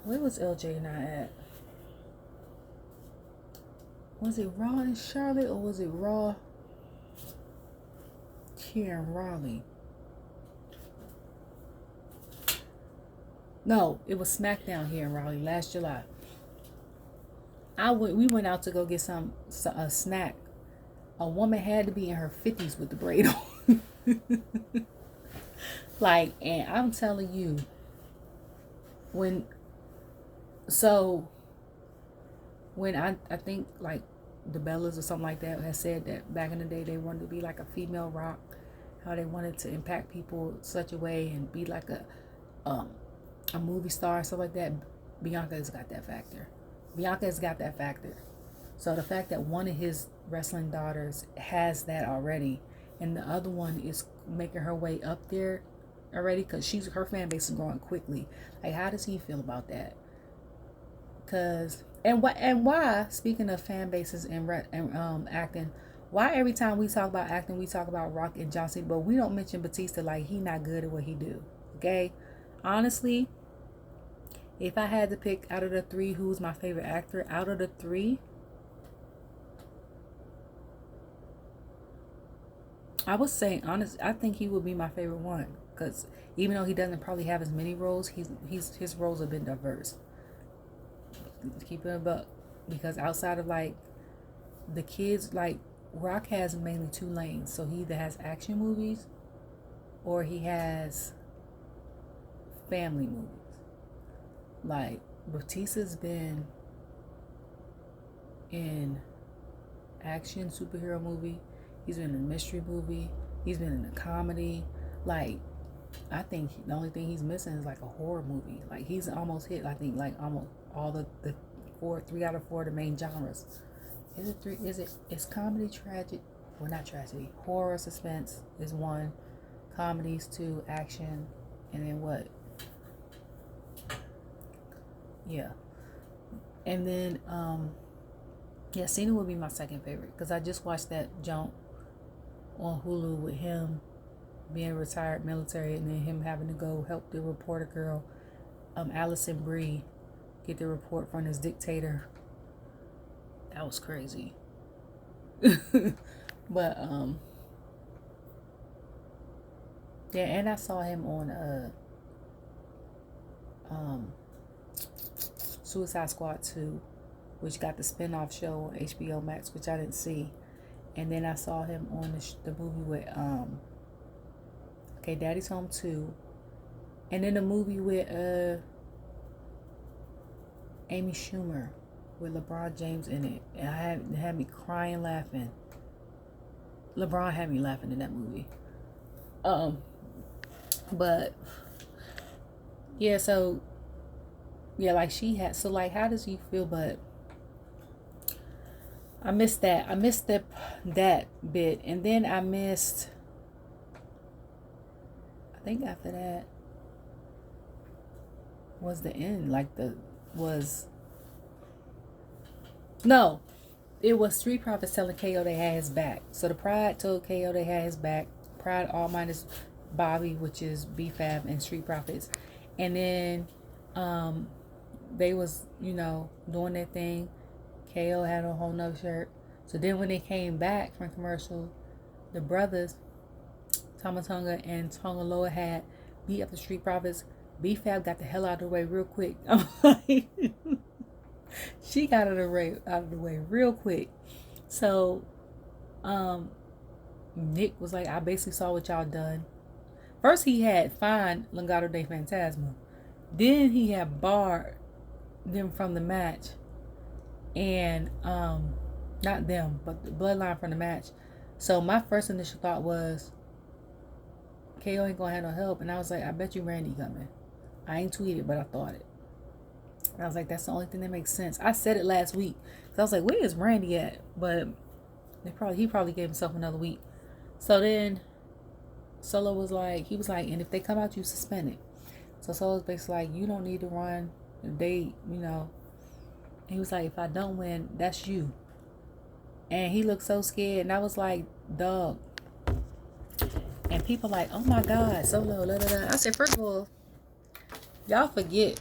where was LJ and I at? Was it Raw in Charlotte or was it Raw here in Raleigh? No, it was Smackdown here in Raleigh last July. We went out to go get a snack. A woman had to be in her 50s with the braid on. Like, and I'm telling you, when I think like the Bellas or something like that had said that back in the day they wanted to be like a female Rock, how they wanted to impact people such a way and be like a movie star and stuff like that. Bianca has got that factor. So the fact that one of his wrestling daughters has that already, and the other one is making her way up there already, because her fan base is growing quickly. Like, how does he feel about that? Because why, speaking of fan bases and acting, why every time we talk about acting we talk about Rock and John Cena, but we don't mention Batista like he not good at what he do? Okay, honestly, if I had to pick out of the three who's my favorite actor, out of the three, I would say honest, I think he would be my favorite one, because even though he doesn't probably have as many roles, his roles have been diverse. Keep it a buck, because outside of like the kids, like Rock has mainly two lanes, so he either has action movies or he has family movies. Like Batista's been in action superhero movie, he's been in a mystery movie, he's been in a comedy. Like I think the only thing he's missing is like a horror movie. Like he's almost hit, I think, like almost all the three out of four of the main genres. Is it three? It's comedy, tragic, well, not tragedy, horror, suspense is one, comedies two, action, and then what? Yeah. And then yeah, Cena would be my second favorite, because I just watched that jump on Hulu with him being retired military, and then him having to go help the reporter girl, Allison Brie, get the report from this dictator. That was crazy. But yeah, and I saw him on Suicide Squad 2, which got the spin-off show on HBO Max, which I didn't see. And then I saw him on the movie with Daddy's Home 2, and then the movie with Amy Schumer with LeBron James in it. And it had me crying laughing. LeBron had me laughing in that movie. But yeah, so yeah, like she had, so like how does he feel? But I missed that. I missed that bit. And then I missed, I think after that was the end. No, it was Street Profits telling KO they had his back. So the Pride told KO they had his back. Pride all minus Bobby, which is BFAB and Street Profits. And then they was, doing their thing. KO had a whole nother shirt. So then when they came back from commercial, the brothers, Tama Tonga and Tonga Loa, had beat up the Street Profits. BFAB got the hell out of the way real quick. I'm like, she got out of the way real quick. So Nick was like, I basically saw what y'all done. First he had fined Legado de Fantasma. Then he had barred them from the match. And not them, but the Bloodline from the match. So my first initial thought was, KO ain't gonna have no help. And I was like, I bet you Randy coming. I ain't tweeted, but I thought it. And I was like, that's the only thing that makes sense. I said it last week, because I was like, where is Randy at? But he probably gave himself another week. So then Solo was like, and if they come out, you suspend it. So Solo's basically like, you don't need to run. If they, he was like, if I don't win, that's you. And he looked so scared. And I was like, dog. And people like, oh my God, Solo, da da da. I said, first of all, y'all forget,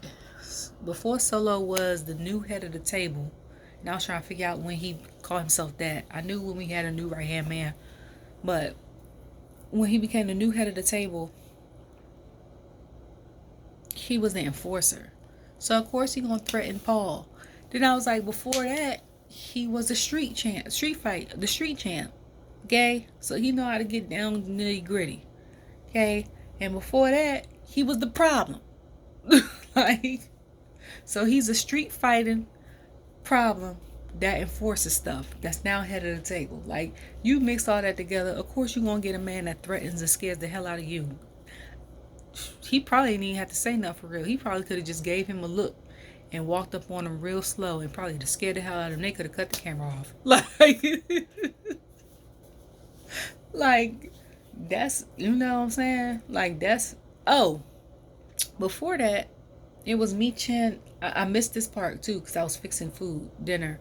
before Solo was the new head of the table, and I was trying to figure out when he called himself that. I knew when we had a new right-hand man, but when he became the new head of the table, he was the enforcer. So of course he gonna threaten Paul. Then I was like, before that, he was the street champ. Okay, so he know how to get down nitty gritty. Okay, and before that, he was the problem. Like, so he's a street fighting problem that enforces stuff. That's now head of the table. Like, you mix all that together, of course you're gonna get a man that threatens and scares the hell out of you. He probably didn't even have to say nothing for real. He probably could have just gave him a look and walked up on him real slow and probably just scared the hell out of him. They could have cut the camera off. Like, that's, you know what I'm saying? Like, that's, before that, it was Michin. I missed this part too because I was fixing dinner,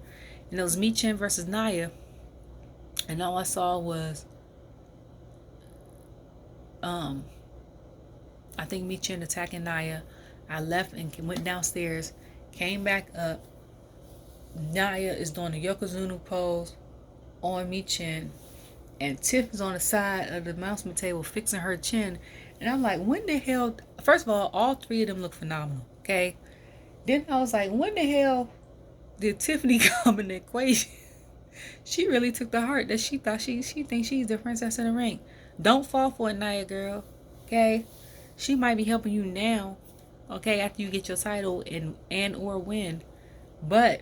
and it was Michin versus Naya, and all I saw was, I think Michin attacking Naya. I left and went downstairs, came back up. Naya is doing the Yokozuna pose on Michin, and Tiff is on the side of the announcement table fixing her chin. And I'm like, when the hell? First of all three of them look phenomenal. Okay. Then I was like, when the hell did Tiffany come in the equation? She really took the heart that she thought she thinks she's the princess in the ring. Don't fall for it, Naya girl. Okay. She might be helping you now. Okay, after you get your title and or win. But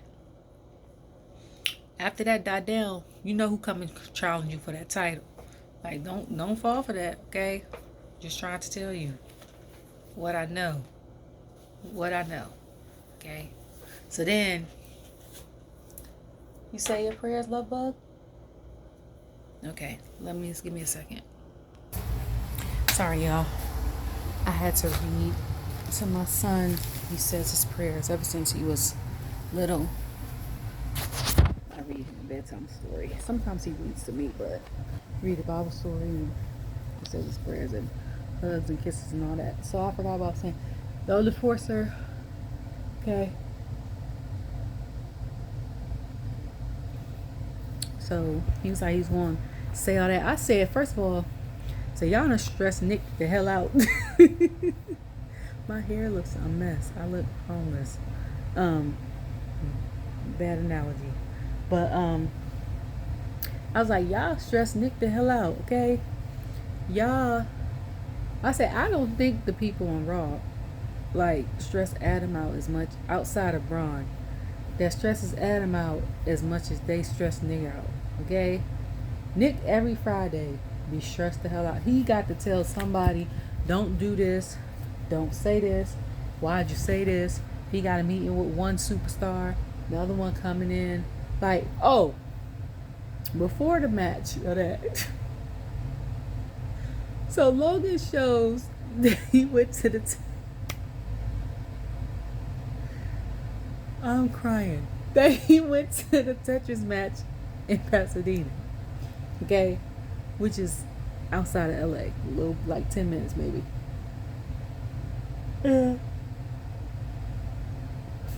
after that died down, you know who coming challenge you for that title. Like, don't fall for that, okay? Just trying to tell you what I know. Okay? So then, you say your prayers, love bug? Okay, give me a second. Sorry, y'all. I had to read to my son. He says his prayers ever since he was little. I read him a bedtime story. Sometimes he reads to me, but read a Bible story and he says his prayers and hugs and kisses and all that. So I forgot about saying the older forcer. Okay. So he was like, he's going to say all that. I said, first of all, so y'all done stress Nick the hell out. My hair looks a mess. I look homeless. Bad analogy. But I was like, y'all stress Nick the hell out, okay? Y'all, I said, I don't think the people on Raw like stress Adam out as much outside of Braun. That stresses Adam out as much as they stress Nick out, okay? Nick every Friday be stressed the hell out. He got to tell somebody, don't do this, don't say this, why'd you say this? He got a meeting with one superstar, the other one coming in. Like, oh, before the match of that. So Logan shows that he went to the I'm crying. That he went to the Tetris match in Pasadena. Okay? Which is outside of LA. A little, like 10 minutes maybe.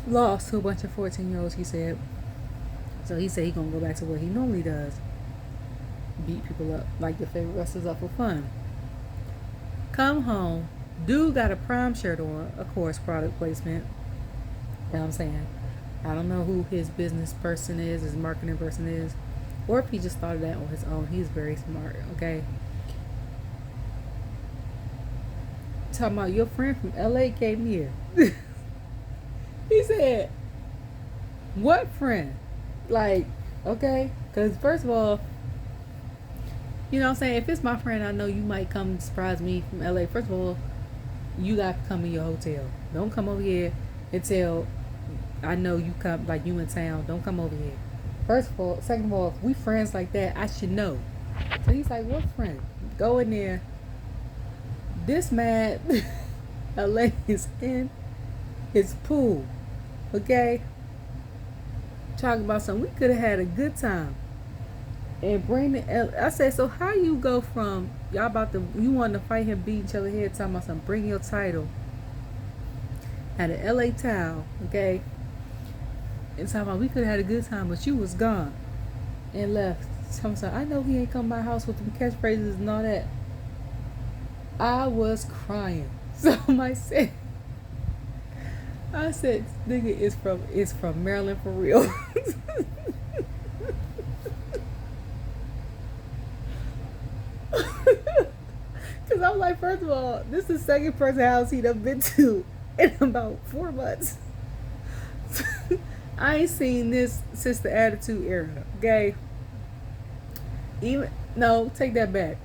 Lost to a bunch of 14-year-olds, he said. So he said he gonna go back to what he normally does. Beat people up like your favorite wrestlers up for fun. Come home. Dude got a Prime shirt on. Of course, product placement. You know what I'm saying? I don't know who his business person is, his marketing person is. Or if he just thought of that on his own. He's very smart, okay? Talking about your friend from LA came here. He said, what friend? Like, okay? Because first of all, you know what I'm saying? If it's my friend, I know you might come surprise me from LA. First of all, you got to come in your hotel. Don't come over here until I know you come, like you in town. Don't come over here. First of all, second of all, if we friends like that, I should know. So he's like, what friend? Go in there. This man, LA is in his pool. Okay? Talking about something. We could have had a good time. And bring the, I said, so how you go from, y'all about to, you want to fight him, beat each other head, talking about something, bring your title at an LA town, okay? And talking about, we could have had a good time, but you was gone and left. Something, I know he ain't come to my house with them catchphrases and all that. I was crying. So I said, nigga is from Maryland for real. Cause I'm like, first of all, this is the second person house he done been to in about 4 months. I ain't seen this since the Attitude Era, okay? Take that back.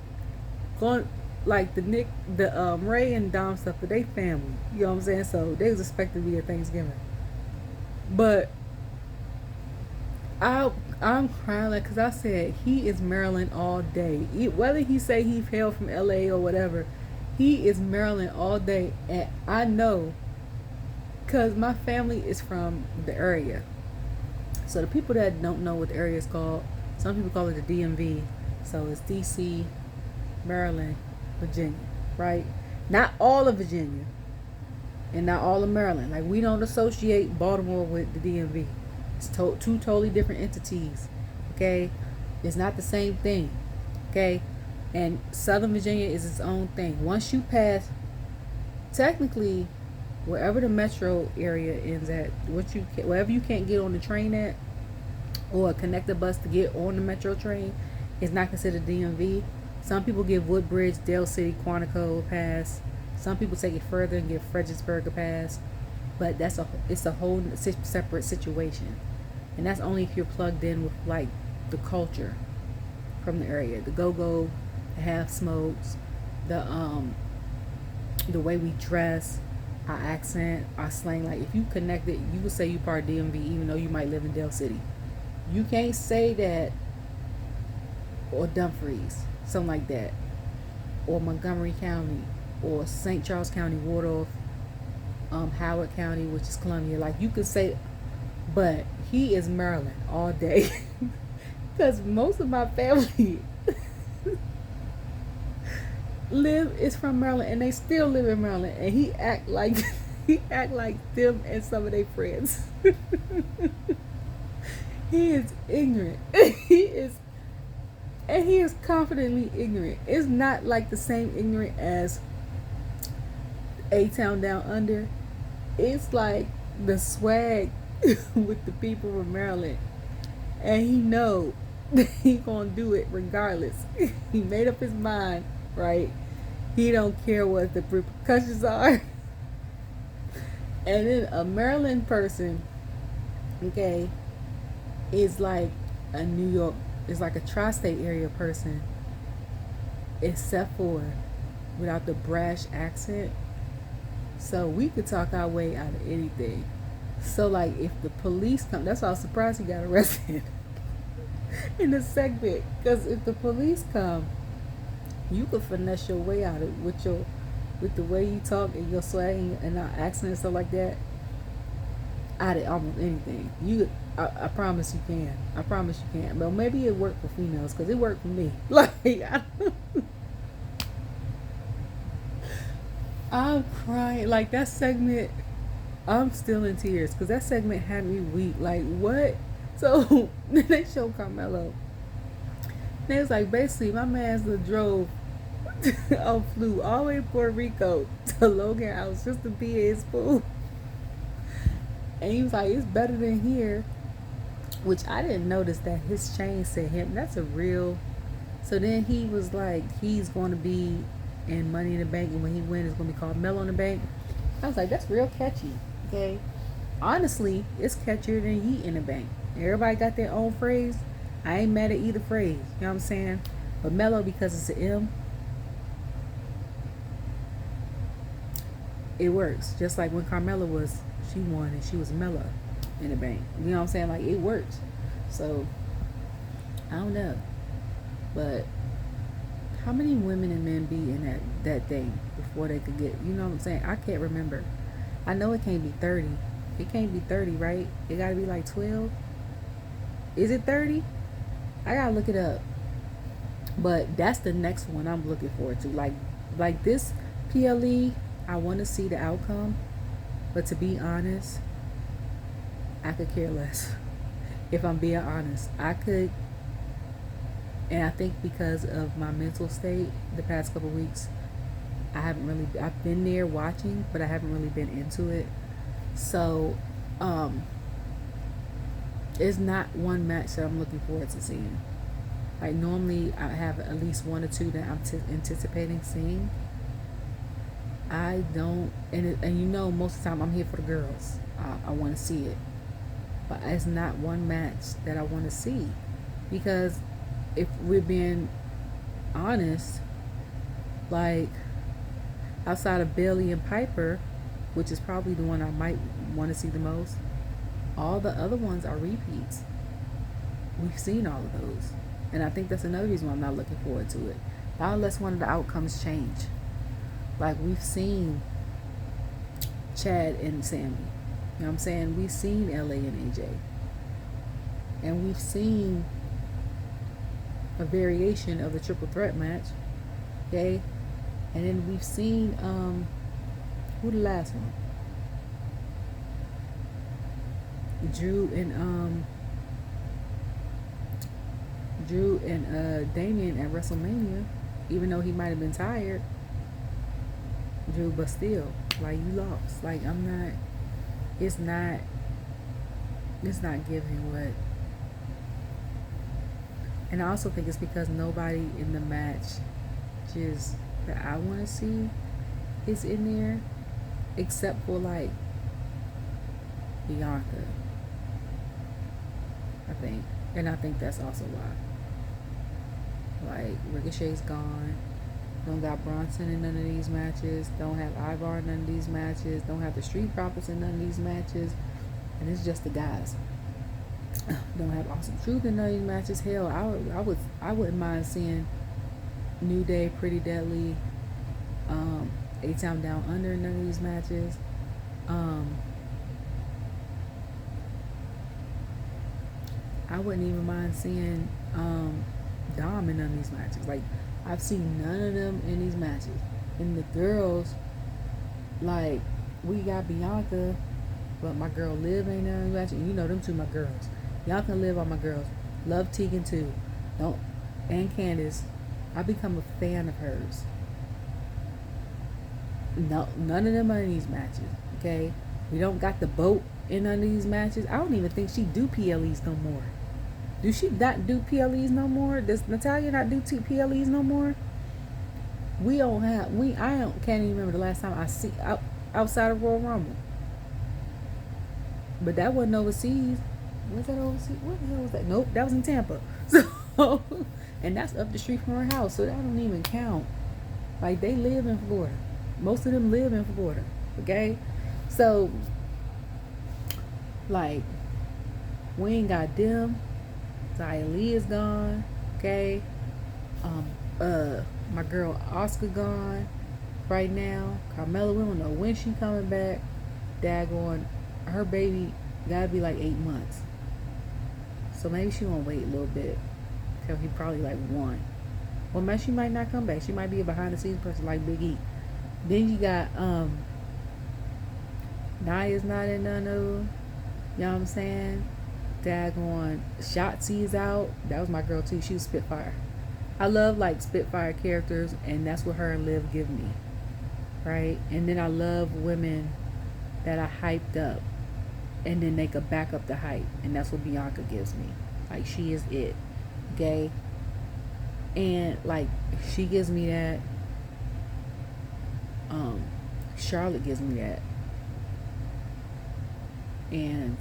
Going like the Ray and Dom stuff, but they family. You know what I'm saying? So they was expected to be at Thanksgiving. But I'm crying like, cause I said he is Maryland all day. Whether he say he hailed from LA or whatever, he is Maryland all day, and I know. Because my family is from the area. So the people that don't know what the area is called, some people call it the DMV. So it's DC, Maryland, Virginia, right? Not all of Virginia and not all of Maryland. Like, we don't associate Baltimore with the DMV. It's two totally different entities, okay? It's not the same thing, okay? And Southern Virginia is its own thing. Once you pass, technically, wherever the metro area ends at, wherever you can't get on the train at, or connect the bus to get on the metro train, is not considered DMV. Some people give Woodbridge, Dale City, Quantico a pass. Some people take it further and give Fredericksburg a pass. But it's a whole separate situation, and that's only if you're plugged in with like the culture from the area, the go-go, the half smokes, the way we dress, our accent, our slang. Like, if you connect it, you would say you part of DMV even though you might live in Dale City. You can't say that, or Dumfries, something like that, or Montgomery County, or St. Charles County, Waldorf, Howard County, which is Columbia. Like, you could say, but he is Maryland all day. Because most of my family is from Maryland, and they still live in Maryland, and he act like them and some of their friends. He is ignorant. He is confidently ignorant. It's not like the same ignorant as A-Town Down Under. It's like the swag with the people from Maryland, and he know that he gonna do it regardless. He made up his mind, right? He don't care what the repercussions are. And then a Maryland person, okay, is like a New York, is like a tri-state area person, except for without the brash accent. So we could talk our way out of anything. So like, if the police come, that's why I was surprised he got arrested in the segment. Because if the police come, you could finesse your way out of it with the way you talk and your swag and our accent and stuff like that. Out of almost anything. I promise you can. I promise you can. But maybe it worked for females, because it worked for me. Like, I'm crying. Like, that segment, I'm still in tears, because that segment had me weak. Like, what? So then they show Carmelo. And it was like, basically, my man's drove flew all the way to Puerto Rico to Logan house just to be in his food. And he was like, it's better than here. Which I didn't notice that his chain said him. That's a real. So then he was like, he's going to be in Money in the Bank, and when he wins, it's going to be called Mellow in the Bank. I was like, that's real catchy. Okay. Honestly, it's catchier than Yeet in the Bank. Everybody got their own phrase. I ain't mad at either phrase. You know what I'm saying? But Mellow, because it's an M, it works. Just like when Carmelo she won and she was Mellow in the Bank. You know what I'm saying? Like, it works. So I don't know, but how many women and men be in that thing before they could get, you know what I'm saying? I can't remember. I know it can't be 30. It can't be 30, right? It gotta be like 12. Is it 30? I gotta look it up. But that's the next one I'm looking forward to. Like this PLE, I want to see the outcome. But to be honest, I could care less. If I'm being honest, I could. And I think because of my mental state the past couple weeks, I've been there watching, but I haven't really been into it. So, it's not one match that I'm looking forward to seeing. Like, normally I have at least one or two that I'm anticipating seeing. I don't, and you know, most of the time I'm here for the girls. I want to see it, but it's not one match that I want to see, because if we're being honest, like, outside of Bailey and Piper, which is probably the one I might want to see the most, all the other ones are repeats. We've seen all of those, and I think that's another reason why I'm not looking forward to it. Not unless one of the outcomes change. Like, we've seen Chad and Sammy. know what I'm saying? We've seen LA and AJ. And we've seen a variation of the triple threat match. Okay? And then we've seen who the last one? Drew and Damian at WrestleMania, even though he might have been tired. Drew, but still, like, you lost. Like, it's not giving what. And I also think it's because nobody in the match just that I want to see is in there, except for like Bianca, I think. And I think that's also why. Like, Riccochet's gone. Don't got Bronson in none of these matches. Don't have Ivar in none of these matches. Don't have the Street Profits in none of these matches. And it's just the guys. Don't have Awesome Truth in none of these matches. Hell, I wouldn't mind seeing New Day, Pretty Deadly, A-Town Down Under in none of these matches. I wouldn't even mind seeing Dom in none of these matches. Like, I've seen none of them in these matches. And the girls, like, we got Bianca, but my girl Liv ain't in these matches. And you know them two my girls. Bianca and Liv are my girls. Love Tegan too. And Candace. I become a fan of hers. No, none of them are in these matches. Okay? We don't got the boat in none of these matches. I don't even think she do PLEs no more. Do she not do PLEs no more? Does Natalya not do PLEs no more? Can't even remember the last time I see outside of Royal Rumble. But that wasn't overseas. Was that overseas? What the hell was that? Nope, that was in Tampa. So, and that's up the street from her house, so that don't even count. Like, they live in Florida. Most of them live in Florida. Okay? So, like, we ain't got them. Xia Li is gone. Okay? My girl Oscar gone right now. Carmelo, we don't know when she coming back. Daggone, her baby gotta be like 8 months. So maybe she won't wait a little bit. Cause he probably like 1. Well, maybe she might not come back. She might be a behind the scenes person like Big E. Then you got Nia's not in none of them. You know what I'm saying? Daggone, Shotzi's out. That was my girl too. She was Spitfire. I love like Spitfire characters, and that's what her and Liv give me, right? And then I love women that are hyped up, and then they could back up the hype, and that's what Bianca gives me. Like, she is it, okay? And like, she gives me that. Charlotte gives me that, and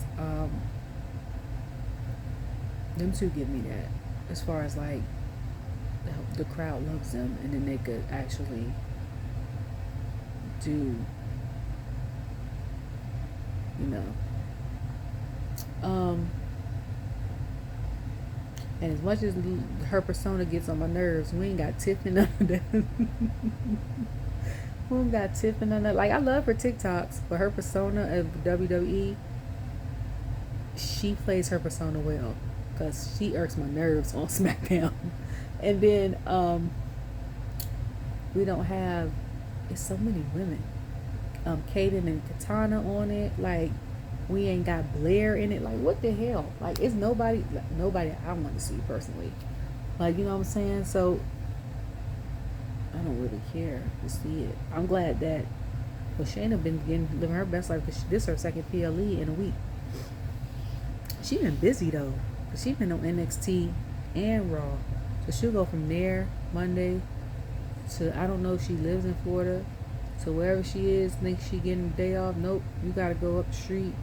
them two give me that. As far as like, the crowd loves them, and then they could actually do, you know. And as much as her persona gets on my nerves, we ain't got Tiff in none of that. We ain't got Tiff in none of that. Like, I love her TikToks, but her persona of WWE, she plays her persona well, because she irks my nerves on Smackdown. And then we don't have, it's so many women. Kaden and Katana on it. Like, we ain't got Blair in it. Like, what the hell? Like, it's nobody I want to see personally. Like, you know what I'm saying? So I don't really care to see it. I'm glad that Shayna been living her best life, because this is her second PLE in a week. She been busy though, because she been on NXT and Raw. So she'll go from there Monday to, I don't know if she lives in Florida, to wherever she is, thinks she getting a day off. Nope, you gotta go up the street.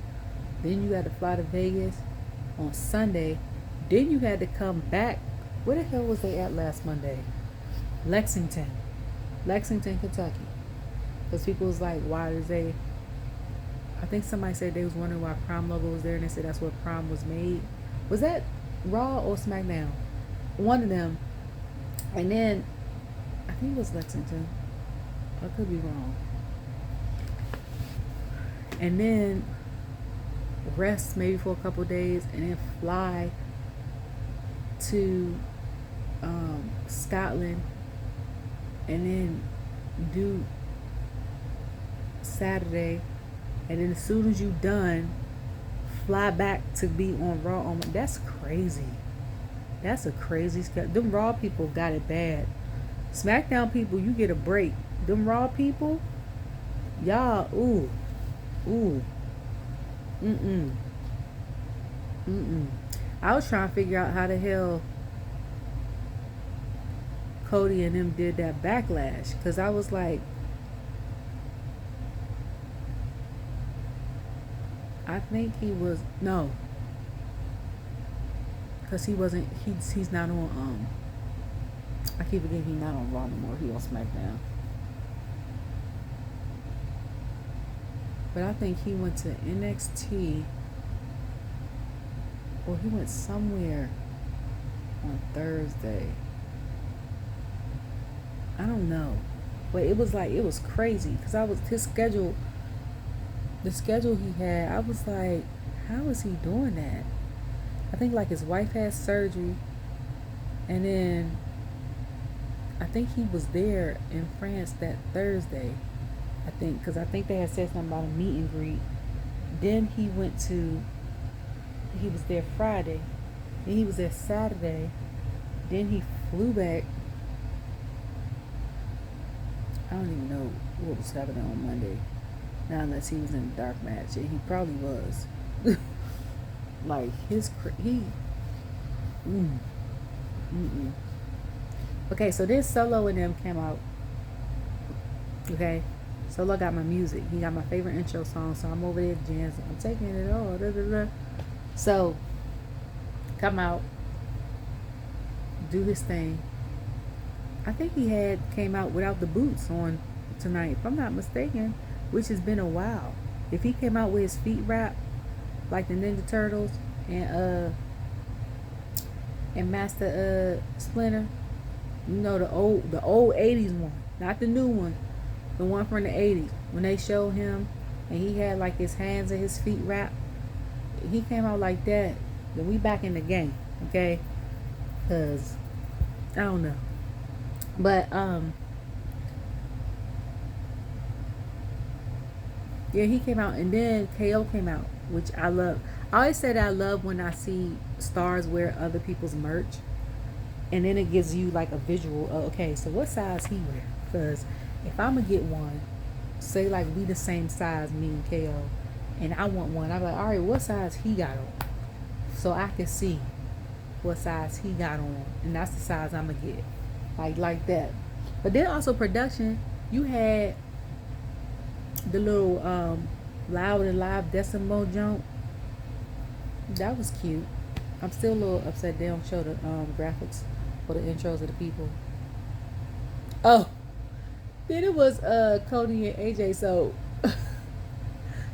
Then you gotta fly to Vegas on Sunday. Then you had to come back. Where the hell was they at last Monday? Lexington, Kentucky. Because people was like, why is they, I think somebody said they was wondering why Prime logo was there, and they said that's where Prime was made. Was that Raw or SmackDown? One of them. And then I think it was Lexington. I could be wrong. And then rest maybe for a couple days, and then fly to Scotland, and then do Saturday, and then as soon as you done, fly back to be on Raw. That's crazy. That's a crazy schedule. Them Raw people got it bad. SmackDown people, you get a break. Them Raw people, y'all, ooh, mm-mm. I was trying to figure out how the hell Cody and them did that backlash, because I was like, I think he was, no, because he wasn't, he's not on, I keep forgetting he's not on Raw anymore, he on SmackDown. But I think he went to NXT, or he went somewhere on Thursday. I don't know. But it was like, it was crazy, because his schedule, the schedule he had, I was like, how is he doing that? I think like his wife had surgery, and then I think he was there in France that Thursday, I think, because I think they had said something about a meet and greet. Then he was there Friday, then he was there Saturday, then he flew back. I don't even know what was happening on Monday. Now, unless he was in a dark match, and he probably was. Like Okay, so then Solo and them came out. Okay, Solo got my music. He got my favorite intro song, so I'm over there dancing. I'm taking it all. Da, da, da. So, come out, do his thing. I think he came out without the boots on tonight, if I'm not mistaken, which has been a while. If he came out with his feet wrapped like the Ninja Turtles and Master Splinter, you know, the old 80s one, not the new one, the one from the 80s, when they showed him and he had like his hands and his feet wrapped, he came out like that, then we back in the game, okay? Because I don't know. But yeah, he came out, and then KO came out, which I love. I always say that I love when I see stars wear other people's merch, and then it gives you like a visual of, okay, so what size he wear? Because if I'm gonna get one, say like we the same size, me and KO, and I want one, I'm like, all right, what size he got on, so I can see what size he got on, and that's the size I'm gonna get. Like that. But then also production, you had the little Loud and Live Decimo jump. That was cute. I'm still a little upset they don't show the graphics for the intros of the people. Oh, then it was Cody and AJ. So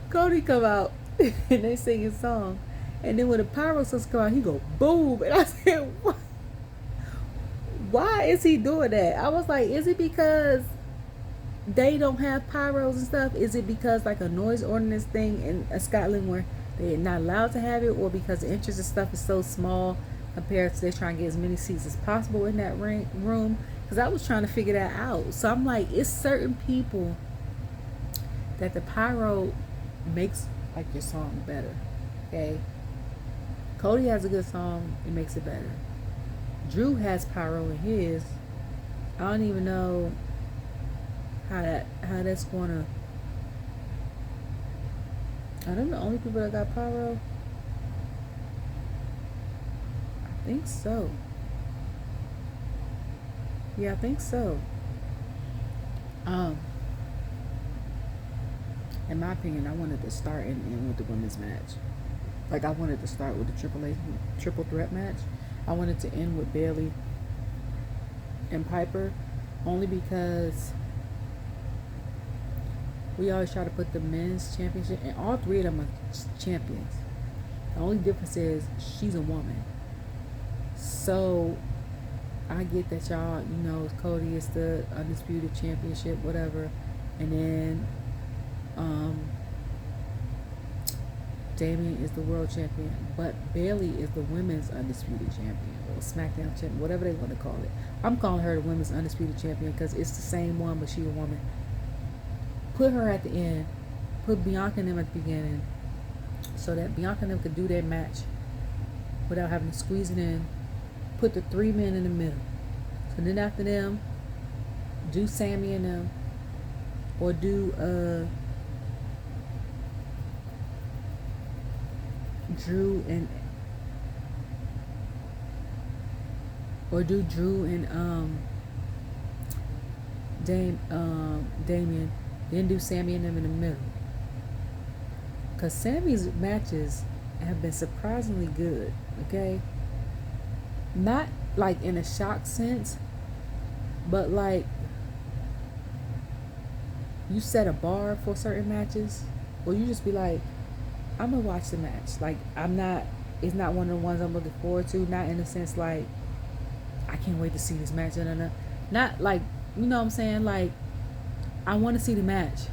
Cody come out and they sing his song, and then when the pyro starts come out, he go boom, and I said, what? Why is he doing that? I was like, is it because they don't have pyros and stuff? Is it because like a noise ordinance thing in Scotland where they're not allowed to have it, or because the entrance and stuff is so small compared to they trying to get as many seats as possible in that room? Because I was trying to figure that out. So I'm like, it's certain people that the pyro makes like your song better. Okay, Cody has a good song, it makes it better. Drew has pyro in his. I don't even know how that's gonna. Are them the only people that got pyro? I think so. Yeah, I think so. In my opinion, I wanted to start and end with the women's match. Like, I wanted to start with the triple threat match. I wanted to end with Bayley and Piper, only because we always try to put the men's championship, and all three of them are champions. The only difference is she's a woman. So I get that y'all, you know, Cody is the undisputed championship, whatever, and then Damien is the world champion, but Bailey is the women's undisputed champion, or Smackdown champion, whatever they want to call it. I'm calling her the women's undisputed champion because it's the same one, but she a woman. Put her at the end. Put Bianca and them at the beginning, so that Bianca and them could do their match without having to squeeze it in. Put the 3 men in the middle. So then after them, do Sammy and them, or do Drew and Damien, then do Sammy and them in the middle. Cause Sammy's matches have been surprisingly good. Okay, not like in a shock sense, but like you set a bar for certain matches, or you just be like, I'm gonna watch the match. Like it's not one of the ones I'm looking forward to. Not in the sense like I can't wait to see this match. No. Not like, you know what I'm saying. Like I want to see the match,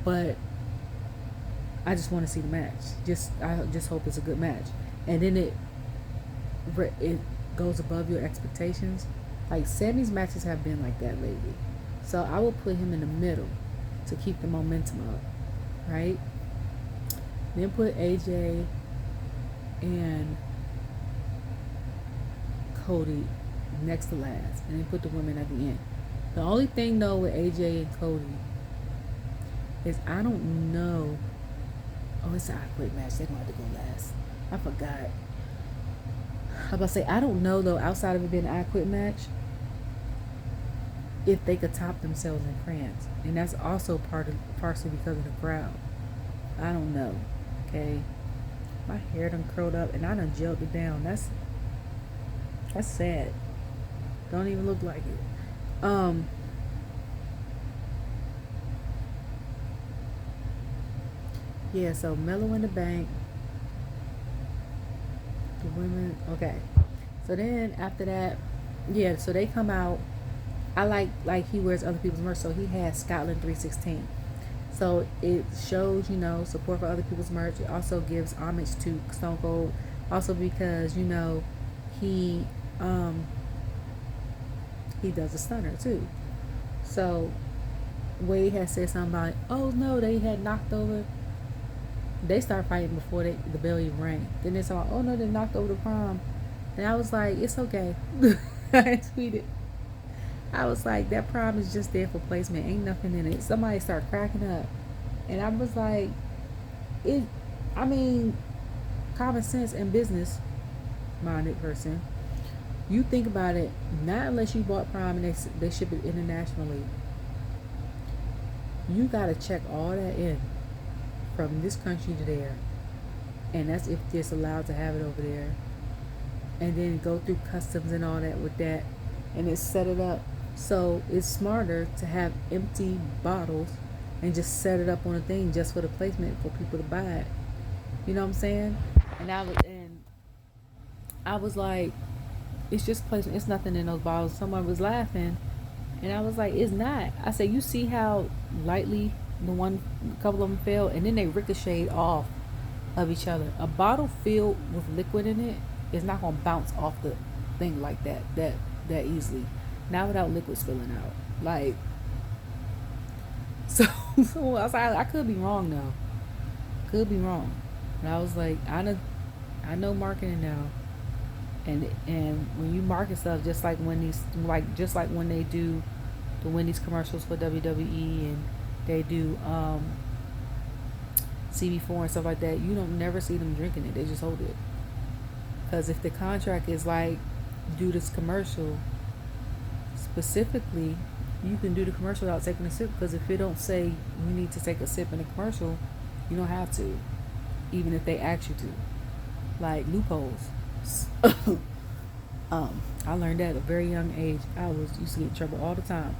but I just want to see the match. I just hope it's a good match, and then it goes above your expectations. Like Sammy's matches have been like that lately, so I will put him in the middle to keep the momentum up, right? Then put AJ and Cody next to last, and then put the women at the end. The only thing though with AJ and Cody is I don't know. Oh, it's an I Quit match. They're going to have to go last. I forgot. I was about to say, I don't know though, outside of it being an I Quit match, if they could top themselves in France. And that's also partially because of the crowd. I don't know. Okay. My hair done curled up and I done gelled it down. That's sad. Don't even look like it. Yeah, so Mellow in the Bank. The women, okay. So then after that, yeah, so they come out. I like he wears other people's merch, so he has Scotland 316. So it shows, support for other people's merch. It also gives homage to Stone Cold. Also because, he does a stunner too. So Wade has said something about, oh no, they had knocked over. They start fighting before the bell even rang. Then they saw, oh no, they knocked over the prom. And I was like, it's okay. I tweeted. I was like, that prom is just there for placement. Ain't nothing in it. Somebody started cracking up. And I was like, common sense and business minded person. You think about it, not unless you bought prom and they ship it internationally. You got to check all that in from this country to there. And that's if it's allowed to have it over there. And then go through customs and all that with that. And it's set it up. So it's smarter to have empty bottles and just set it up on a thing just for the placement for people to buy it. You know what I'm saying? And I was like, it's just placement. It's nothing in those bottles. Someone was laughing, and I was like, it's not. I said, you see how lightly a couple of them fell, and then they ricocheted off of each other. A bottle filled with liquid in it is not gonna bounce off the thing like that easily. Not without liquid spilling out. Like, so I was like, I could be wrong though. Could be wrong. And I was like, I know marketing now. And when you market stuff, just like when they do the Wendy's commercials for WWE and they do CB4 and stuff like that, you don't never see them drinking it. They just hold it. Because if the contract is like, do this commercial specifically, you can do the commercial without taking a sip. Because if it don't say you need to take a sip in the commercial, you don't have to, even if they ask you to. Like loopholes. I learned that at a very young age. I used to get in trouble all the time.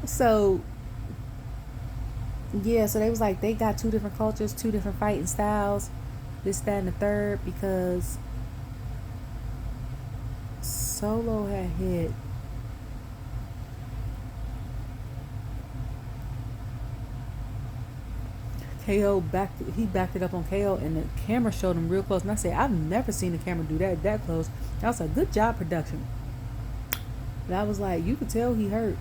So yeah, so they was like, they got two different cultures, two different fighting styles, this, that, and the third, because Solo had hit He backed it up on KO, and the camera showed him real close. And I said, I've never seen the camera do that close. I was like, good job, production. And I was like, you could tell he hurt.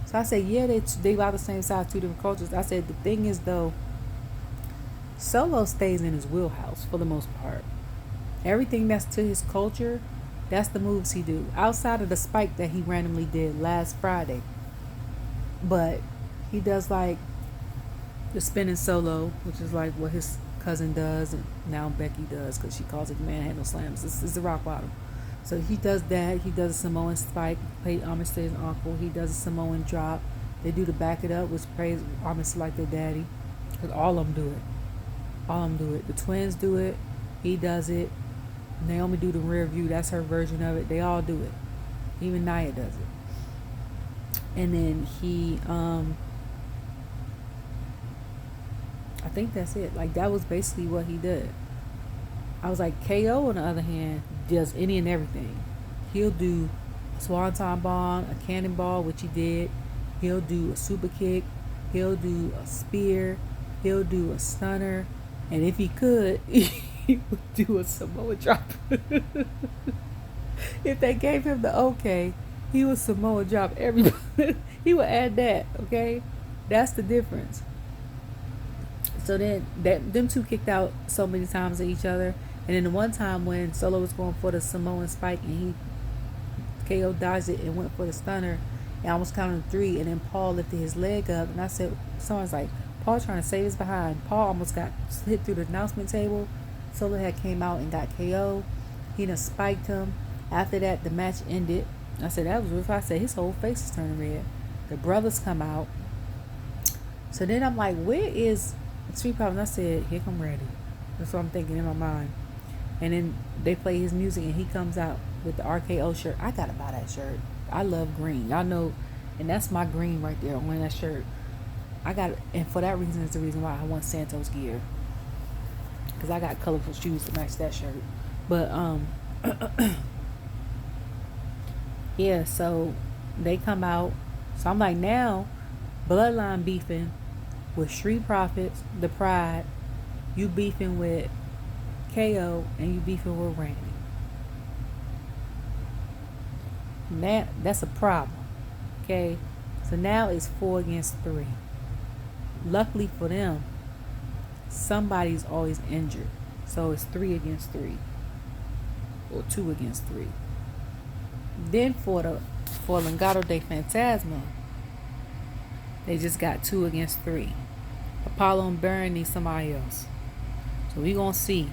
So I said, yeah, they about the same size, two different cultures. I said, the thing is though, Solo stays in his wheelhouse for the most part. Everything that's to his culture, that's the moves he do. Outside of the spike that he randomly did last Friday. But he does like the spinning solo, which is like what his cousin does, and now Becky does, because she calls it the manhandle slams. This is the rock bottom. So he does that. He does a Samoan spike, pay homage to his uncle. He does a Samoan drop. They do the back it up, which praise homage to like their daddy. Because all of them do it. All of them do it. The twins do it. He does it. Naomi do the rear view. That's her version of it. They all do it. Even Nia does it. And then he, I think that's it. Like, that was basically what he did. I was like, KO, on the other hand, does any and everything. He'll do a swanton bomb, a cannonball, which he did. He'll do a super kick. He'll do a spear. He'll do a stunner. And if he could, he would do a Samoa drop. If they gave him the okay, he would Samoa drop everybody. He would add that, okay? That's the difference. So then them two kicked out so many times at each other. And then the one time when Solo was going for the Samoan spike and KO dodged it and went for the stunner, and I almost counted 3, and then Paul lifted his leg up, and I said, someone's like, Paul trying to save his behind. Paul almost got hit through the announcement table. Solo had came out and got KO. He done spiked him. After that, the match ended. I said, that was rough. I said, his whole face is turning red. The brothers come out. So then I'm like, where is Street Profits? And I said, here come Ready. That's what I'm thinking in my mind. And then they play his music and he comes out with the RKO shirt. I gotta buy that shirt. I love green. Y'all know, and that's my green right there. I'm wearing that shirt. I got, and for that reason is the reason why I want Santos gear. Because I got colorful shoes to match that shirt. But yeah, so they come out. So I'm like, now Bloodline beefing with Street Profits, the Pride. You beefing with KO, and you beefing with Randy. That's a problem. Okay, so now it's 4 against 3. Luckily for them, somebody's always injured, so it's 3 against 3 or 2 against 3. Then for Legado de Fantasma, they just got 2 against 3. Apollo and Baron need somebody else, so we gonna see,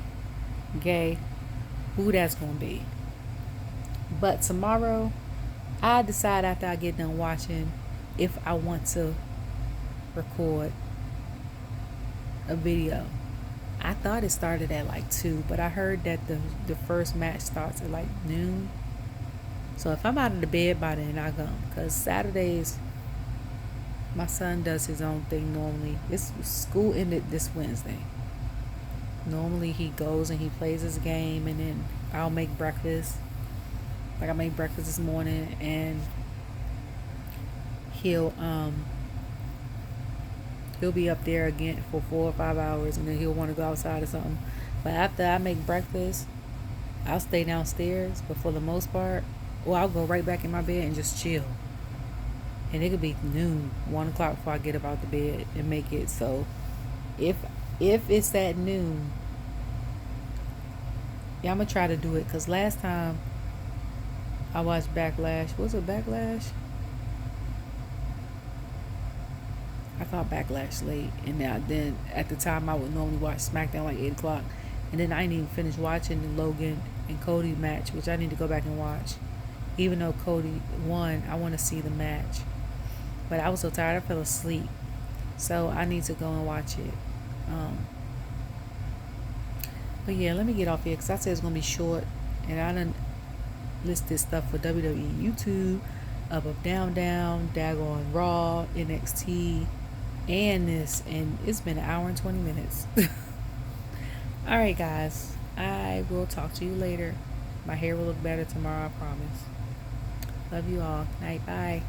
okay, who that's gonna be. But tomorrow, I decide after I get done watching if I want to record a video. I thought it started at like 2, but I heard that the first match starts at like noon. So if I'm out of the bed by then, I go. Because Saturdays, my son does his own thing normally. School ended this Wednesday. Normally he goes and he plays his game, and then I'll make breakfast. Like I made breakfast this morning, and he'll be up there again for 4 or 5 hours, and then he'll want to go outside or something. But after I make breakfast, I'll stay downstairs. But for the most part, I'll go right back in my bed and just chill. And it could be noon, 1 o'clock before I get up out the bed and make it. So if it's at noon, yeah, I'm gonna try to do it. Cause last time I watched Backlash. Was it Backlash? I thought Backlash late, and then at the time I would normally watch Smackdown like 8 o'clock, and then I didn't even finish watching the Logan and Cody match, which I need to go back and watch. Even though Cody won, I want to see the match, but I was so tired I fell asleep, so I need to go and watch it. But yeah, let me get off here because I said it's gonna be short, and I done listed stuff for WWE YouTube, UpUpDownDown, Daggone Raw, NXT, and this, and it's been 1 hour and 20 minutes. Alright guys, I will talk to you later. My hair will look better tomorrow, I promise. Love you all. Night, bye.